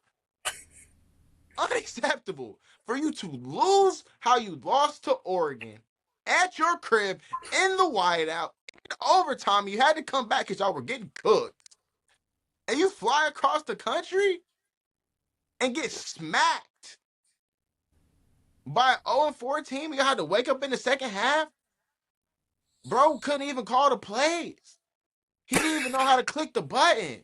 for you to lose how you lost to Oregon at your crib in the whiteout in overtime. You had to come back because y'all were getting cooked, and you fly across the country and get smacked by an 0-4 team. You had to wake up in the second half. Bro couldn't even call the plays. He didn't even know how to click the button.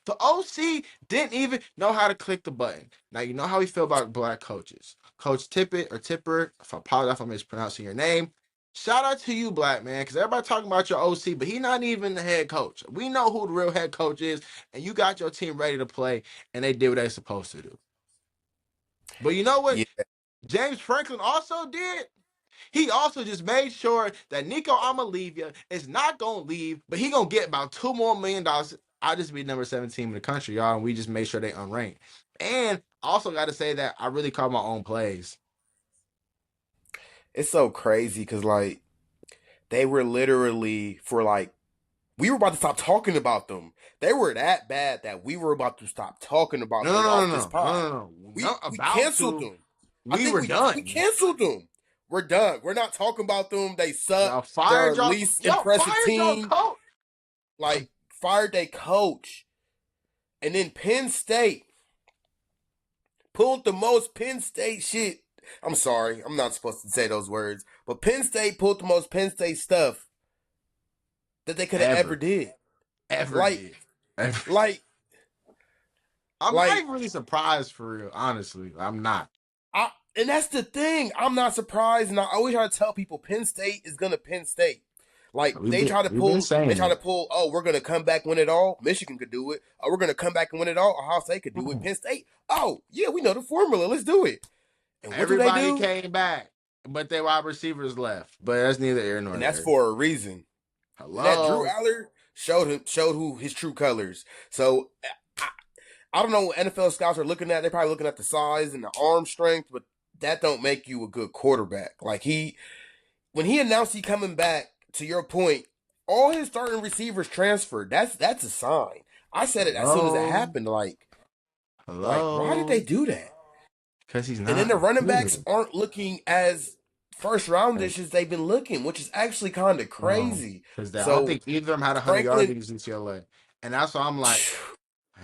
The OC didn't even know how to click the button. Now, you know how we feel about black coaches. Coach Tippett or Tipper, if I apologize if I'm mispronouncing your name. Shout out to you, black man, because everybody talking about your OC, but he's not even the head coach. We know who the real head coach is, and you got your team ready to play, and they did what they're supposed to do. But you know what Yeah. James Franklin also did? He also just made sure that Nico Amalivia is not gonna leave, but he gonna get about $2 more million. I just be number 17 in the country, y'all, and we just made sure they unranked. And I also got to say that I really call my own plays. It's so crazy because like they were literally for like we were about to stop talking about them. They were that bad that we were about to stop talking about No, no, them no, off no, this no, no, pod. no, no. We Not we about canceled to. them. I We think were we done. canceled them. We're done. We're not talking about them. They suck. Y'all They're our fired y'all. least Y'all impressive fired y'all team. coach. Like fired their coach, and then Penn State pulled the most Penn State shit. I'm sorry, I'm not supposed to say those words, but Penn State pulled the most Penn State stuff that they could have ever Ever, did. ever Like, did. Ever. like, I'm not like, even really surprised for real. Honestly, I'm not. and that's the thing. I'm not surprised, and I always try to tell people Penn State is gonna Penn State. Like We've been they saying try to it. pull. Oh, we're gonna come back, win it all. Michigan could do it. Oh, we're gonna come back and win it all. Ohio State could do it. Penn State. Oh, yeah, we know the formula. Let's do it. And what do they Everybody do? came back, but their wide receivers left. But that's neither here nor And that's there. for a reason. And that Drew Hello. Aller showed who his true colors. So I, I don't know what NFL scouts are looking at. They're probably looking at the size and the arm strength, but that don't make you a good quarterback. Like when he announced he coming back, to your point, all his starting receivers transferred. That's a sign. I said it as soon as it Hello. happened. Like why did they Hello. do that? Because he's And then the not running backs good. aren't looking as first roundish as they've been looking, which is actually kind of No. crazy. Because I don't So think either of them had 100 yards Franklin, against UCLA. And that's why I'm like,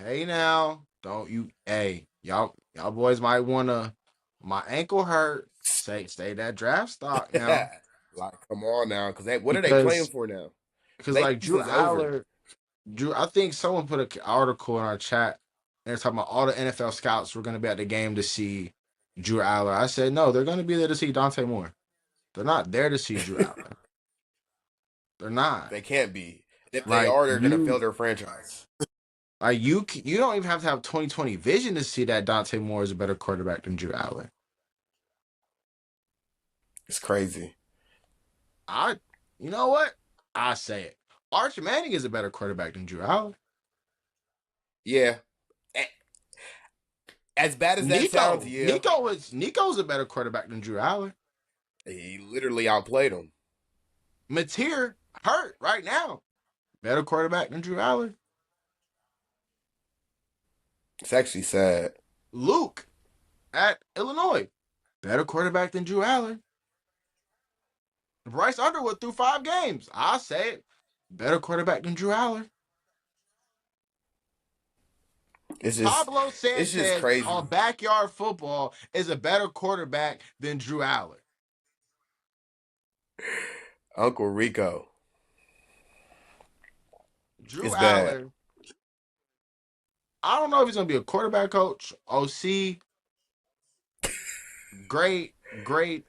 hey now, don't you hey, y'all boys might wanna my ankle hurt. Stay that draft stock now. like come on now, because what are they playing Because for now? because They like Drew season's over. Aller I think someone put an article in our chat and they're talking about all the NFL scouts were going to be at the game to see Drew Aller. I said, no, they're going to be there to see Dante Moore. They're not there to see Drew Aller. They're not. They can't be. If they Like are, they're gonna fail you, their franchise. you don't even have to have 2020 vision to see that Dante Moore is a better quarterback than Drew Aller. It's crazy. I, You know what? I say it. Arch Manning is a better quarterback than Drew Allen. Yeah. As bad as that sounds, yeah. Nico's a better quarterback than Drew Allen. He literally outplayed him. Mateer hurt right now. Better quarterback than Drew Allen. It's actually sad. Luke at Illinois. Better quarterback than Drew Allen. Bryce Underwood threw 5 games. I say it. Better quarterback than Drew Allen. Pablo It's just Sanchez crazy. on Backyard Football is a better quarterback than Drew Allen. Uncle Rico. Drew It's Allen. bad. I don't know if he's gonna be a quarterback coach, OC, great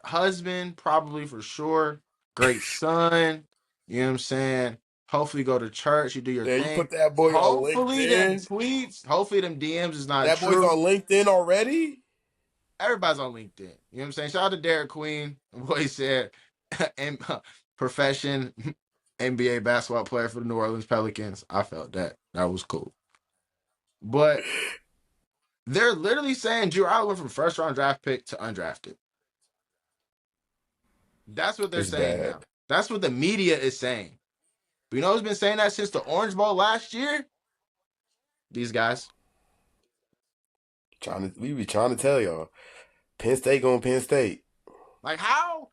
husband, probably for sure. Great son. You know what I'm saying? Hopefully go to church, you do your Yeah, you thing. put that boy on Hopefully them LinkedIn. tweets, hopefully them DMs is not That boy's on true. LinkedIn already. Everybody's on LinkedIn. You know what I'm saying? Shout out to Derek Queen. What he said, and profession NBA basketball player for the New Orleans Pelicans. I felt that. That was cool. But they're literally saying Drew Allen went from first round draft pick to undrafted. That's what they're It's saying bad. now. That's what the media is saying. But you know who's been saying that since the Orange Bowl last year? These guys. We be trying to tell y'all. Penn State going Penn State. Like how?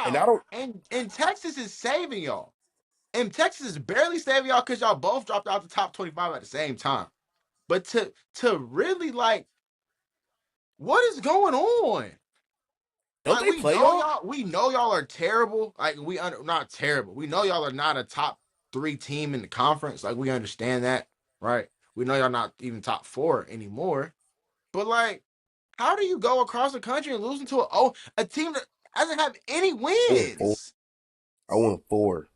And I don't And Texas is saving y'all. And Texas is barely saving y'all because y'all both dropped out the top 25 at the same time. But to really like, what is going on? don't Like they play y'all? we know y'all are terrible. Like not terrible. We know y'all are not a top 3 team in the conference. Like we understand that, right? We know y'all not even top 4 anymore. But like, how do you go across the country and losing to a team that hasn't had any I won 4. wins? I won 4.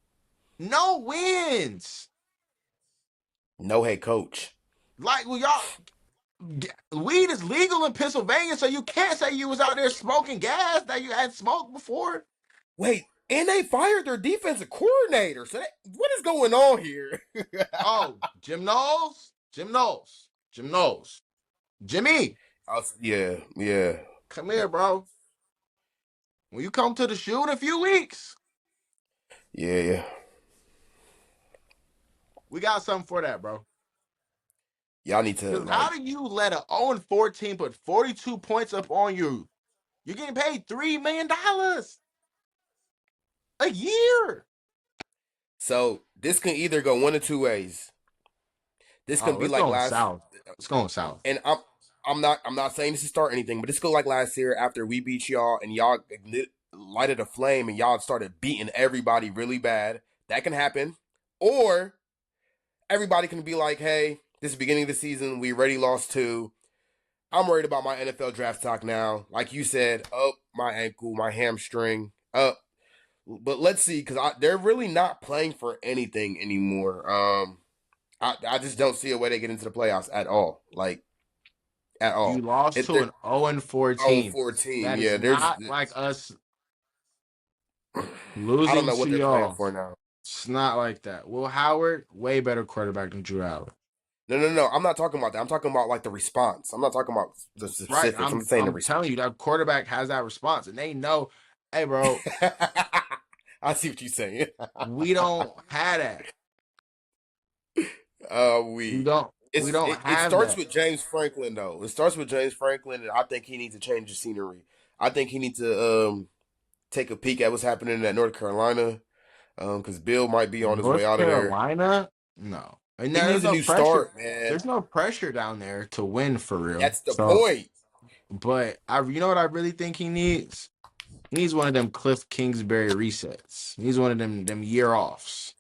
No wins. No head coach. Like, well, y'all, weed is legal in Pennsylvania, so you can't say you was out there smoking gas that you had smoked before. Wait, and they fired their defensive coordinator. So what is going on here? Oh, Jim Knowles, Jimmy, Yeah. come here, bro. When you come to the shoe in a few weeks, Yeah. we got something for that, bro. Y'all need to How do you let an 0-14 put 42 points up on you? You're getting paid $3 million a year. So this can either go one of 2 ways. This could be like last. It's going south. And I'm not saying this to start anything, but this could like last year after we beat y'all and y'all lighted a flame and y'all started beating everybody really bad. That can happen. Or everybody can be like, hey, this is the beginning of the season. We already lost 2. I'm worried about my NFL draft stock now. Like you said, my ankle, my hamstring, But let's see, because they're really not playing for anything anymore. I just don't see a way they get into the playoffs at all. Like, at all. You lost to an 0-4 team. 0-14. That Yeah, is not like us losing I don't know what to they're playing y'all. for now. It's not like that. Will Howard, way better quarterback than Drew Allen. No. I'm not talking about that. I'm talking about like the response. I'm not talking about the specifics. Right. I'm saying the I'm response. telling you, that quarterback has that response, and they know, hey, bro, I see what you're saying. we don't have that. We don't It have starts that. with James Franklin though. It starts with James Franklin, and I think he needs to change the scenery. I think he needs to take a peek at what's happening at North Carolina, because Bill might be on his way North out of there. Carolina, no. And He needs a new start, man. There's no pressure down there to win for real. That's the point. But you know what I really think he needs? He needs one of them Cliff Kingsbury resets. He needs one of them year offs.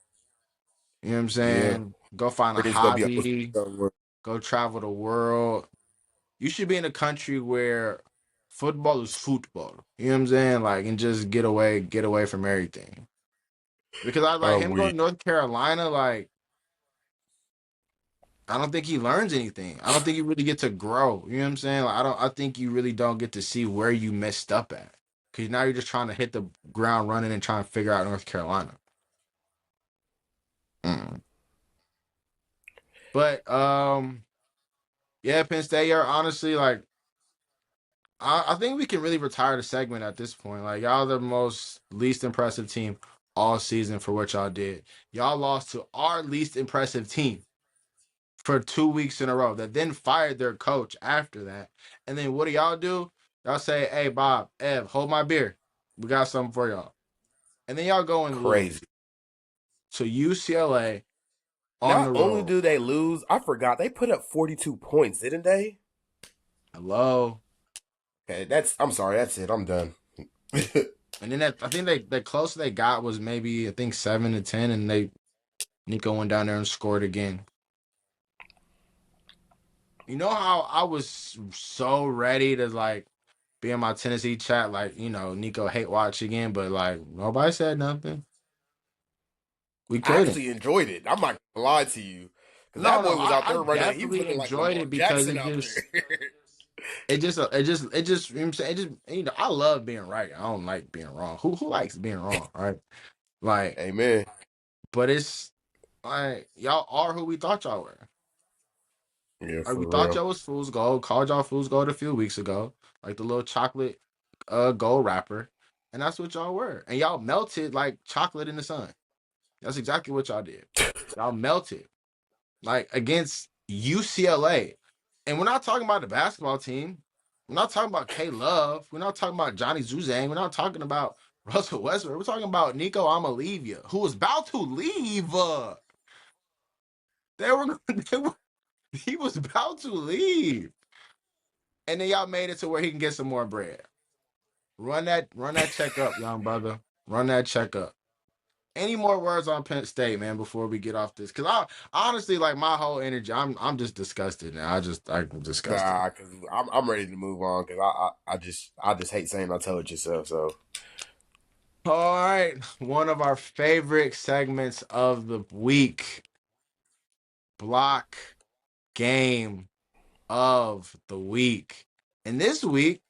You know what I'm saying? Yeah. Go find a He's gonna be hobby. Go travel the world. You should be in a country where football is football. You know what I'm saying? Like, and just get away from everything. Because I like him going to North Carolina, like, I don't think he learns anything. I don't think you really get to grow. You know what I'm saying? Like, I think you really don't get to see where you messed up at. Because now you're just trying to hit the ground running and trying to figure out North Carolina. Mm. But yeah, Penn State, you're honestly like I think we can really retire the segment at this point. Like y'all the most least impressive team all season for what y'all did. Y'all lost to our least impressive team for 2 weeks in a row that then fired their coach after that. And then what do y'all do? Y'all say, hey Bob, Ev, hold my beer. We got something for y'all. And then y'all go and lose Crazy. to UCLA on Not the only road. do they lose, I forgot they put up 42 points, didn't they? Hello. Okay, I'm sorry, that's it. I'm done. And then I think the closest they got was maybe I think 7-10, and Nico went down there and scored again. You know how I was so ready to like be in my Tennessee chat, like Nico hate watch again, but like nobody said nothing. We I couldn't. actually enjoyed it. I'm not gonna lie to you. Because No, that no, boy was out I there running. He was definitely looking like enjoyed Lamar it because Jackson it out just there. it just you know what I'm saying, it just I love being right. I don't like being wrong. Who likes being wrong, right? Like, Amen. but it's like y'all are who we thought y'all were. Yeah, Like we for thought real. y'all was Fool's Gold, called y'all Fool's Gold a few weeks ago, like the little chocolate gold wrapper, and that's what y'all were. And y'all melted like chocolate in the sun. That's exactly what y'all did. Y'all melted like against UCLA. And we're not talking about the basketball team. We're not talking about K Love. We're not talking about Johnny Zuzang. We're not talking about Russell Westbrook. We're talking about Nico Amalivia, who was about to leave. They were, he was about to leave. And then y'all made it to where he can get some more bread. Run that check up, young brother. Run that check up. Any more words on Penn State, man, before we get off this? Because I honestly like my whole energy. I'm just disgusted now. I'm disgusted. Nah, because I'm ready to move on. Because I just hate saying I told you so. So All right, one of our favorite segments of the week, block game of the week. And this week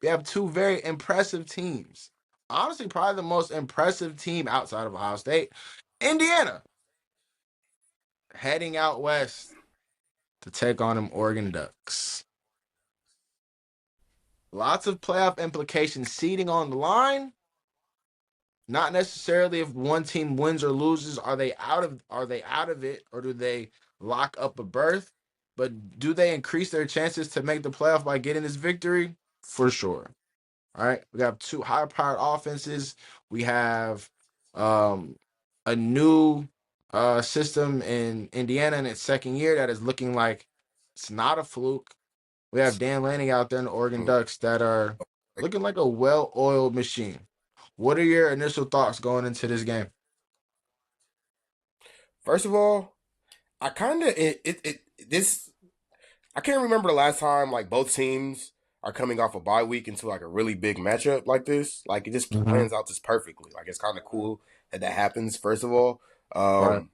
we have two very impressive teams. Honestly, probably the most impressive team outside of Ohio State, Indiana, heading out west to take on them Oregon Ducks. Lots of playoff implications seeding on the line. Not necessarily if one team wins or loses, are they out of it, or do they lock up a berth? But do they increase their chances to make the playoff by getting this victory? For sure. All right. We have two high-powered offenses. We have um, a new system in Indiana in its second year that is looking like it's not a fluke. We have Dan Lanning out there in the Oregon Ducks that are looking like a well-oiled machine. What are your initial thoughts going into this game? first of all, I kind of it this I can't remember the last time like both teams are coming off a bye week into like a really big matchup like this. Like it just Mm-hmm. plans out just perfectly. Like it's kind of cool that happens. First of all, Right. um,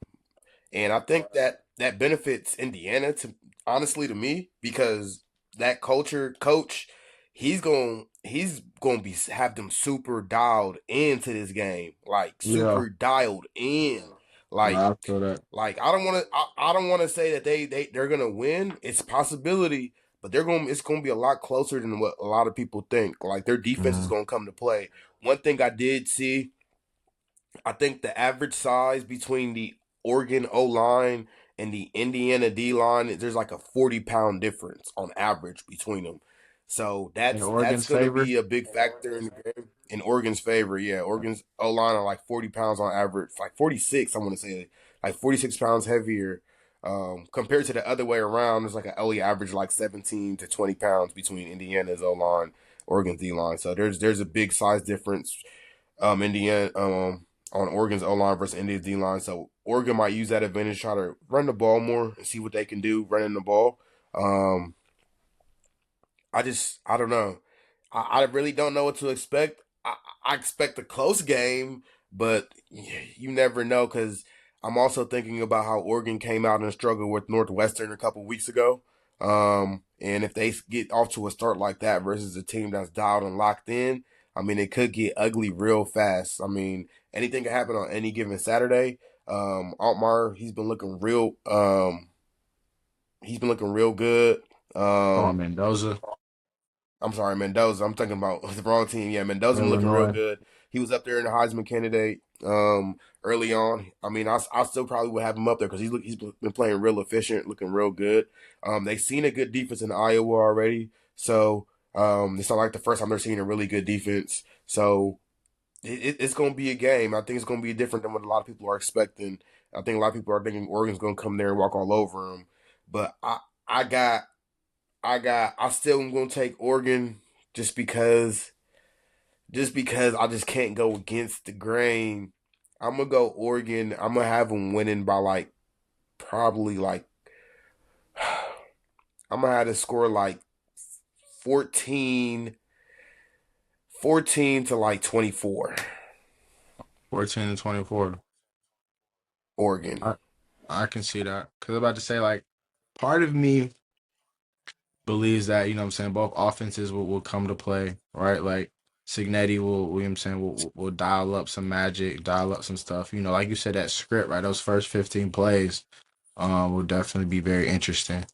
and I think that benefits Indiana to honestly to me because that culture coach, he's going to be have them super dialed into this game, like Yeah. super dialed in, like I feel that. I don't want to I don't want to say that they're going to win. It's a possibility, but it's going to be a lot closer than what a lot of people think. Like their defense is Mm-hmm. going to come to play. One thing I did see, I think the average size between the Oregon O line and the Indiana D line, there's like a 40-pound difference on average between them. So In that's Oregon's going to favor. be a big factor in the game in Oregon's favor. Yeah, Oregon's O line are like 40 pounds on average, like 46. I want to say like 46 pounds heavier. Compared to the other way around, there's like an only average like 17 to 20 pounds between Indiana's O line, Oregon's D line. So there's a big size difference. Indiana on Oregon's O line versus Indiana's D line. So Oregon might use that advantage, try to run the ball more and see what they can do running the ball. Um, I don't know. I really don't know what to expect. I expect a close game, but you never know because I'm also thinking about how Oregon came out and struggled with Northwestern a couple weeks ago. And if they get off to a start like that versus a team that's dialed and locked in, I mean, it could get ugly real fast. I mean, anything can happen on any given Saturday. Altmaier, he's been looking real good. Oh, Um, Mendoza, I'm sorry, Mendoza. I'm thinking about the wrong team. Yeah, Mendoza been looking real Illinois. good. He was up there in the Heisman candidate early on. I mean, I still probably would have him up there because he's been playing real efficient, looking real good. They've seen a good defense in Iowa already, so it's not like the first time they're seeing a really good defense. So it's going to be a game. I think it's going to be different than what a lot of people are expecting. I think a lot of people are thinking Oregon's going to come there and walk all over them, but I got I still am gonna take Oregon just because I just can't go against the grain. I'm gonna go Oregon. I'm gonna have them winning by like probably like I'm gonna have to score like 14, 14 to like 24. 14 and 24. Oregon. I, I can see that. Because I'm about to say, like, part of me believes that, you know what I'm saying, both offenses will come to play, right? Like, Signetti will, you know what I'm saying, will dial up some magic, dial up some stuff. You know, like you said, that script, right? Those first 15 plays will definitely be very interesting.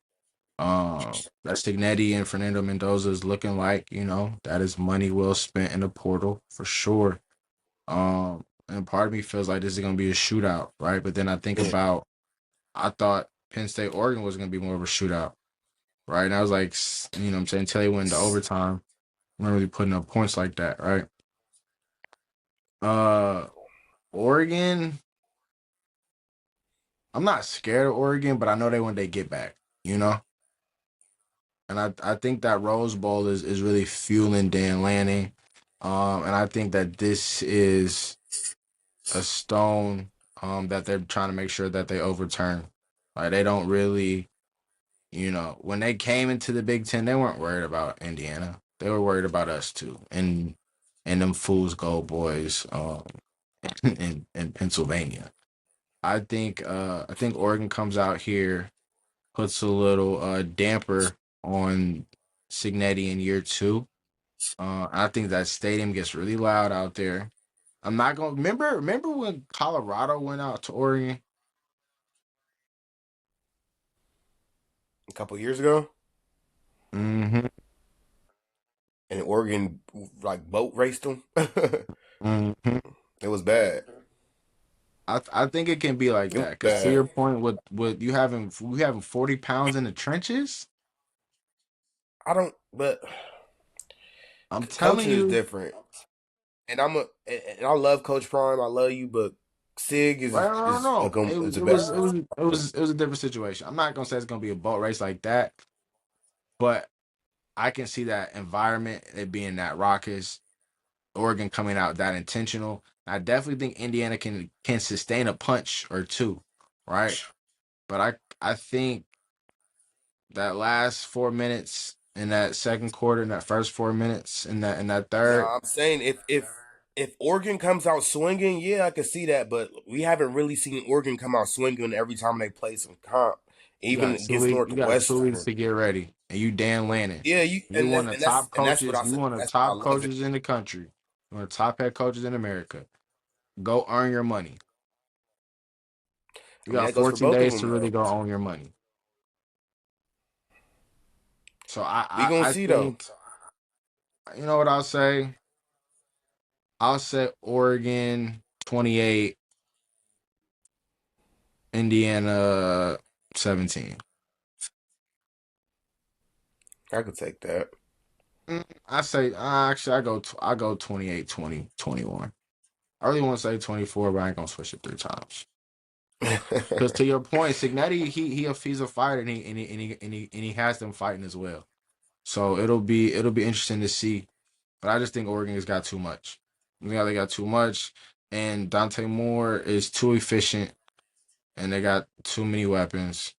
That Signetti and Fernando Mendoza is looking like, you know, that is money well spent in the portal for sure. And part of me feels like this is gonna be a shootout, right? But then I think Yeah. about, I thought Penn State Oregon was gonna be more of a shootout, right? And I was like, you know what I'm saying, until they went into overtime, I'm not really putting up points like that, right? Uh Oregon, I'm not scared of Oregon, but I know they when they get back, you know? And I think that Rose Bowl is really fueling Dan Lanning. And I think that this is a stone that they're trying to make sure that they overturn. Like they don't really, you know, when they came into the Big Ten, they weren't worried about Indiana. They were worried about us too, and them fools gold boys in Pennsylvania. I think Oregon comes out here, puts a little damper on Signetti in year two. I think that stadium gets really loud out there. I'm not gonna remember when Colorado went out to Oregon. A couple years ago, Mm-hmm. and Oregon like boat raced them. Mm-hmm. It was bad. I think it can be like It was that because to bad. your point, with you having 40 pounds in the trenches, I don't, but I'm telling coaching is you, different. And I love Coach Prime. I love you, but Sig I don't know. is a better coach. It was a different situation. I'm not gonna say it's gonna be a boat race like that, but I can see that environment, it being that raucous, Oregon coming out that intentional. I definitely think Indiana can sustain a punch or two, right? But I think that last 4 minutes in that second quarter, in that first 4 minutes, in that No, third, I'm saying if Oregon comes out swinging, yeah, I could see that. But we haven't really seen Oregon come out swinging every time they play some comp, even against you got 2 weeks Northwestern. to get ready, and you Dan Lanning. Yeah, You one of the top and that's what coaches. I You said. one of the That's why I top love it. coaches in the country. One of the top head coaches in America. Go earn your money. You I mean, got that goes for 14 both of days to them really though. go own your money. So We gonna I see though. think, you know what I'll say. I'll say Oregon 28, Indiana 17. I could take that. I say actually I go 28, 20, 21. I really want to say 24, but I ain't gonna switch it 3 times. Because to your point, Signetti, he's a fighter and he has them fighting as well. So it'll be interesting to see. But I just think Oregon has got too much. I think they got too much, and Dante Moore is too efficient, and they got too many weapons,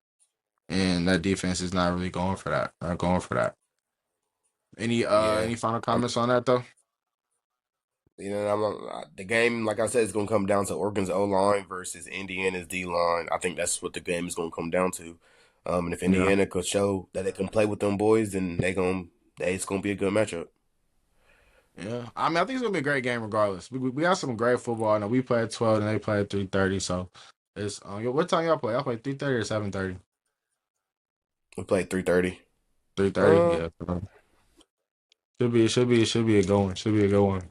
and that defense is not really going for that. Not going for that. Yeah, Any final I'm. comments on that though? The game, like I said, is gonna come down to Oregon's O line versus Indiana's D line. I think that's what the game is gonna come down to. And if Yeah. Indiana could show that they can play with them boys, then it's gonna be a good matchup. Yeah, I mean, I think it's gonna be a great game regardless. We got some great football. I know we play at 12 and they play at 3:30, so It's what time y'all play? Y'all play 3:30 or 7:30? We played 3:30. 3:30. Uh, Yeah. Should be a good one. Should be a good one.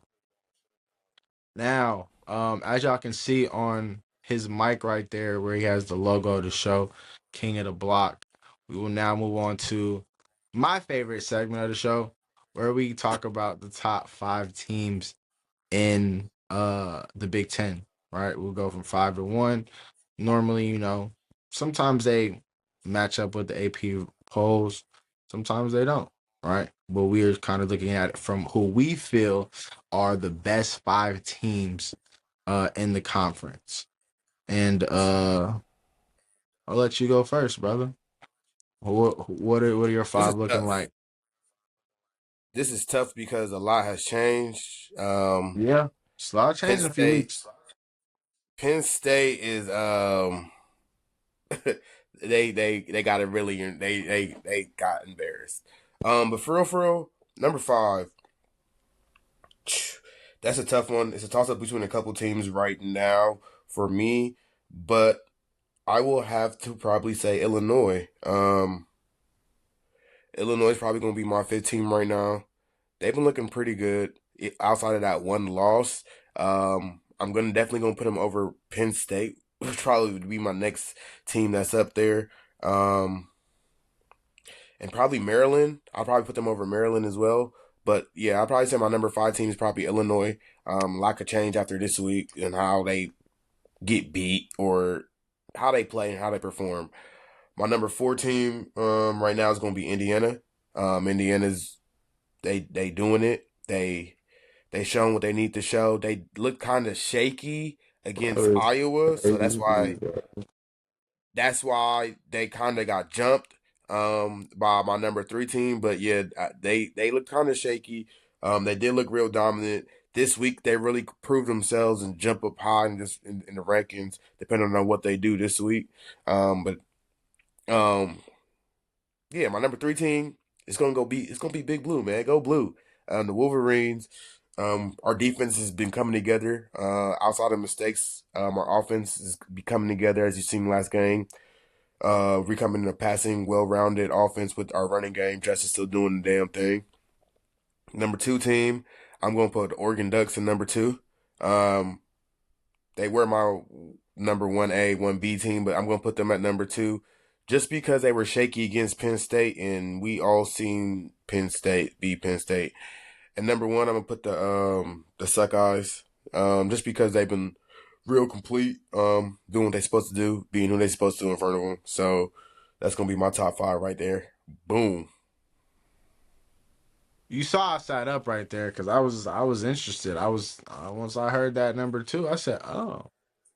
Now, as y'all can see on his mic right there, where he has the logo of the show, King of the Block, we will now move on to my favorite segment of the show, where we talk about the top five teams in the Big Ten. Right, we'll go from 5 to 1. Normally, sometimes they match up with the AP polls, sometimes they don't. Right, but we are kind of looking at it from who we feel are the best five teams in the conference. And I'll let you go first, brother. What are your this five is looking tough. like? This is tough because a lot has changed. Yeah, it's a lot of Penn change in a few State. weeks. Penn State is they got it really they got embarrassed. But for real, number five, that's a tough one. It's a toss up between a couple teams right now for me, but I will have to probably say Illinois. Illinois is probably going to be my fifth team right now. They've been looking pretty good outside of that one loss. I'm gonna definitely gonna put them over Penn State, which probably would be my next team that's up there. Um, and probably Maryland. I'll probably put them over Maryland as well. But yeah, I'll probably say my number five team is probably Illinois. Lot of change after this week and how they get beat or how they play and how they perform. My number four team right now is going to be Indiana. Indiana's they doing it. They shown what they need to show. They look kind of shaky against It's Iowa, so that's crazy, why bro. they kind of got jumped by my number three team. But yeah, they look kind of shaky. They did look real dominant this week. They really proved themselves and jump up high in the rankings, depending on what they do this week. But um, yeah, my number three team it's gonna be Big Blue, man. Go Blue. The Wolverines. Our defense has been coming together. Outside of mistakes, our offense is coming together as you seen last game. We coming in a passing, well-rounded offense with our running game. Justice still doing the damn thing. Number two team, I'm going to put the Oregon Ducks in number two. Um, they were my number 1A, 1B team, but I'm going to put them at number two just because they were shaky against Penn State, and we all seen Penn State be Penn State. And number one, I'm gonna put the Suckeyes, just because they've been real complete, doing what they're supposed to do, being who they're supposed to do in front of them. So that's gonna be my top five right there. Boom. You saw I sat up right there because I was interested. I was once I heard that number two, I said, "Oh,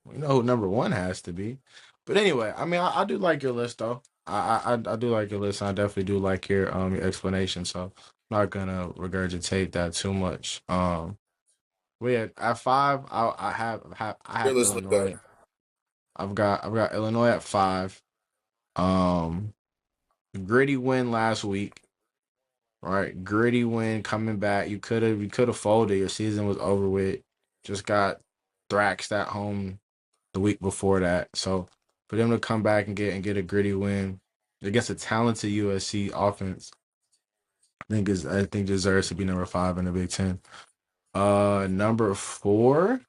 we know who number one has to be." But anyway, I mean, I do like your list though. I do like your list. And I definitely do like your explanation. So I'm not gonna regurgitate that too much. But yeah, at five, I have Fearless look up. Illinois. I've got Illinois at five. Um, Gritty win last week. Right, gritty win coming back. You could have folded. Your season was over with. Just got thraxed at home the week before that. So for them to come back and get a gritty win against a talented USC offense, I think deserves to be number five in the Big Ten. Number four,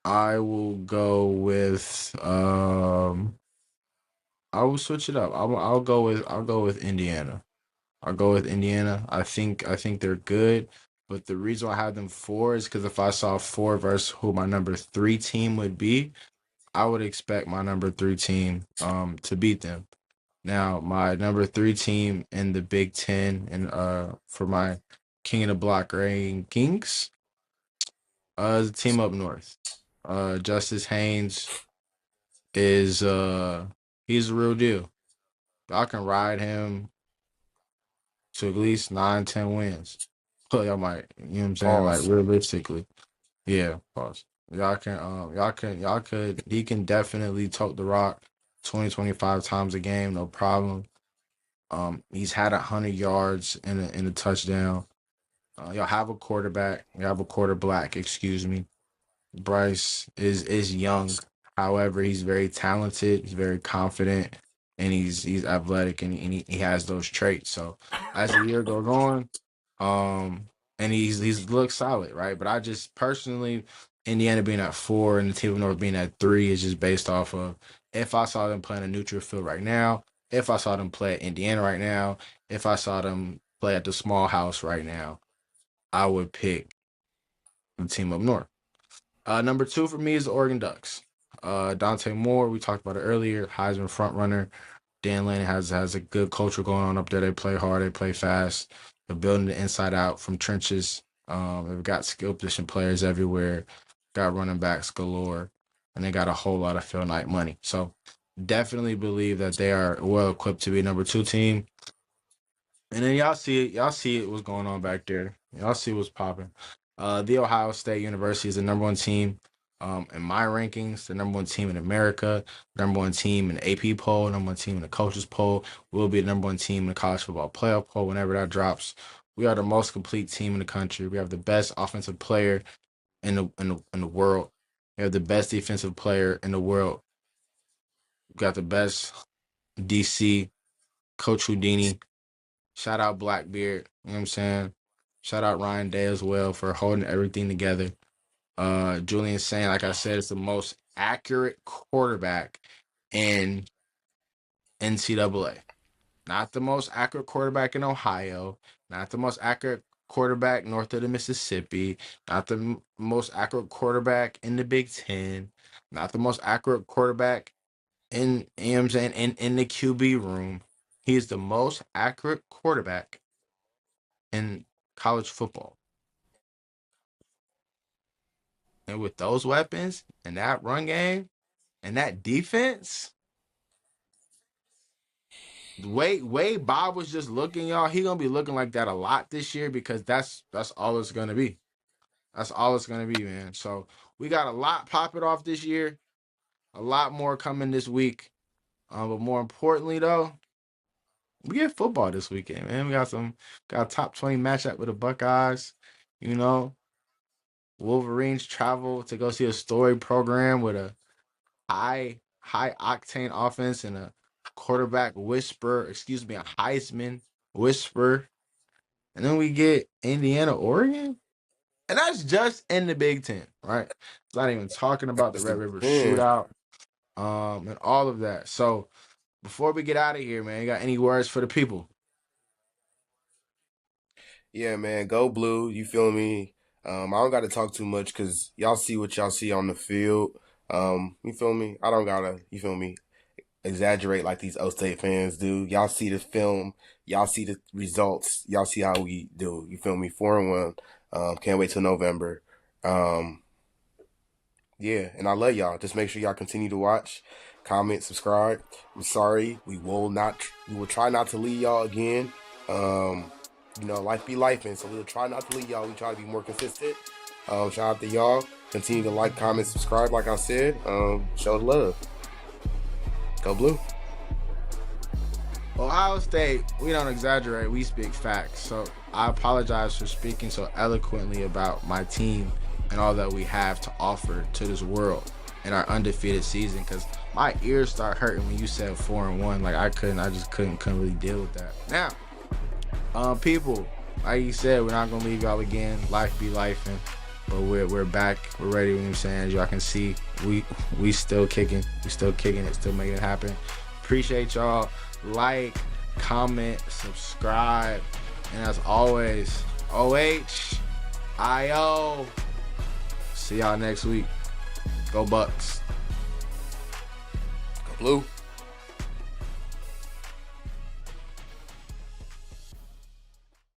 I will go with I will switch it up. I'll go with Indiana. I'll go with Indiana. I think they're good, but the reason why I have them four is because if I saw four versus who my number three team would be, I would expect my number three team to beat them. Now my number three team in the Big Ten and for my King of the Block rankings is the team up north. Justice Haynes is he's a real deal. Y'all can ride him to at least 9, 10 wins. So y'all might, you know what I'm saying? Like Pause. realistically. Yeah, pause. He can definitely tote the rock 20, 25 times a game, no problem. He's had 100 yards in a touchdown. Y'all have a quarterback. You have a quarterback, excuse me. Bryce is young. However, he's very talented, he's very confident, and he's athletic, and he has those traits. So as the year goes on, and he's looks solid, right? But I just personally, Indiana being at 4 and the team of North being at 3 is just based off of if I saw them playing a neutral field right now, if I saw them play at Indiana right now, if I saw them play at the small house right now, I would pick the team up north. Number 2 for me is the Oregon Ducks. Dante Moore, we talked about it earlier, Heisman front runner. Dan Lanning has a good culture going on up there. They play hard, they play fast. They're building the inside out from trenches. They've got skill position players everywhere, got running backs galore, and they got a whole lot of Phil Knight money. So definitely believe that they are well equipped to be number 2 team. And then y'all see it what's going on back there. Y'all see what's popping. The Ohio State University is the number 1 team in my rankings, the number 1 team in America, number 1 team in the AP poll, number 1 team in the coaches poll. We'll be the number 1 team in the college football playoff poll whenever that drops. We are the most complete team in the country. We have the best offensive player in the world. We have the best defensive player in the world. We got the best DC, Coach Houdini. Shout out Blackbeard. You know what I'm saying? Shout out Ryan Day as well for holding everything together. Julian saying, like I said, it's the most accurate quarterback in NCAA. Not the most accurate quarterback in Ohio. Not the most accurate quarterback north of the Mississippi. Not the most accurate quarterback in the Big Ten. Not the most accurate quarterback in, you know what I'm saying, in the QB room. He is the most accurate quarterback in college football. And with those weapons and that run game and that defense, the way Bob was just looking, y'all, he gonna be looking like that a lot this year because that's all it's gonna be. That's all it's gonna be, man. So we got a lot popping off this year, a lot more coming this week. But more importantly, though, we get football this weekend, man. We got a top 20 matchup with the Buckeyes. You know, Wolverines travel to go see a story program with a high octane offense and a quarterback whisper, excuse me, a Heisman whisper. And then we get Indiana, Oregon. And that's just in the Big Ten, right? It's not even talking about the That's Red the River pen. shootout, and all of that. So before we get out of here, man, you got any words for the people? Yeah, man, go blue. You feel me? I don't got to talk too much because y'all see what y'all see on the field. You feel me? I don't gotta. You feel me? Exaggerate like these O State fans do. Y'all see the film. Y'all see the results. Y'all see how we do. You feel me? 4-1. Can't wait till November. Um, yeah, and I love y'all. Just make sure y'all continue to watch, comment, subscribe. I'm sorry, we will try not to leave y'all again. Life be life, and so we'll try not to leave y'all. We try to be more consistent. Shout out to y'all. Continue to like, comment, subscribe. Like I said, show the love. Go blue. Ohio State, we don't exaggerate, we speak facts. So I apologize for speaking so eloquently about my team and all that we have to offer to this world in our undefeated season because my ears start hurting when you said 4-1. Like I just couldn't really deal with that. Now, people, like you said, we're not gonna leave y'all again. Life be life, but we're back. We're ready. You know what I'm saying? As y'all can see, we still kicking. We still kicking it. Still making it happen. Appreciate y'all. Like, comment, subscribe, and as always, OHIO. See y'all next week. Go Bucks. Go blue.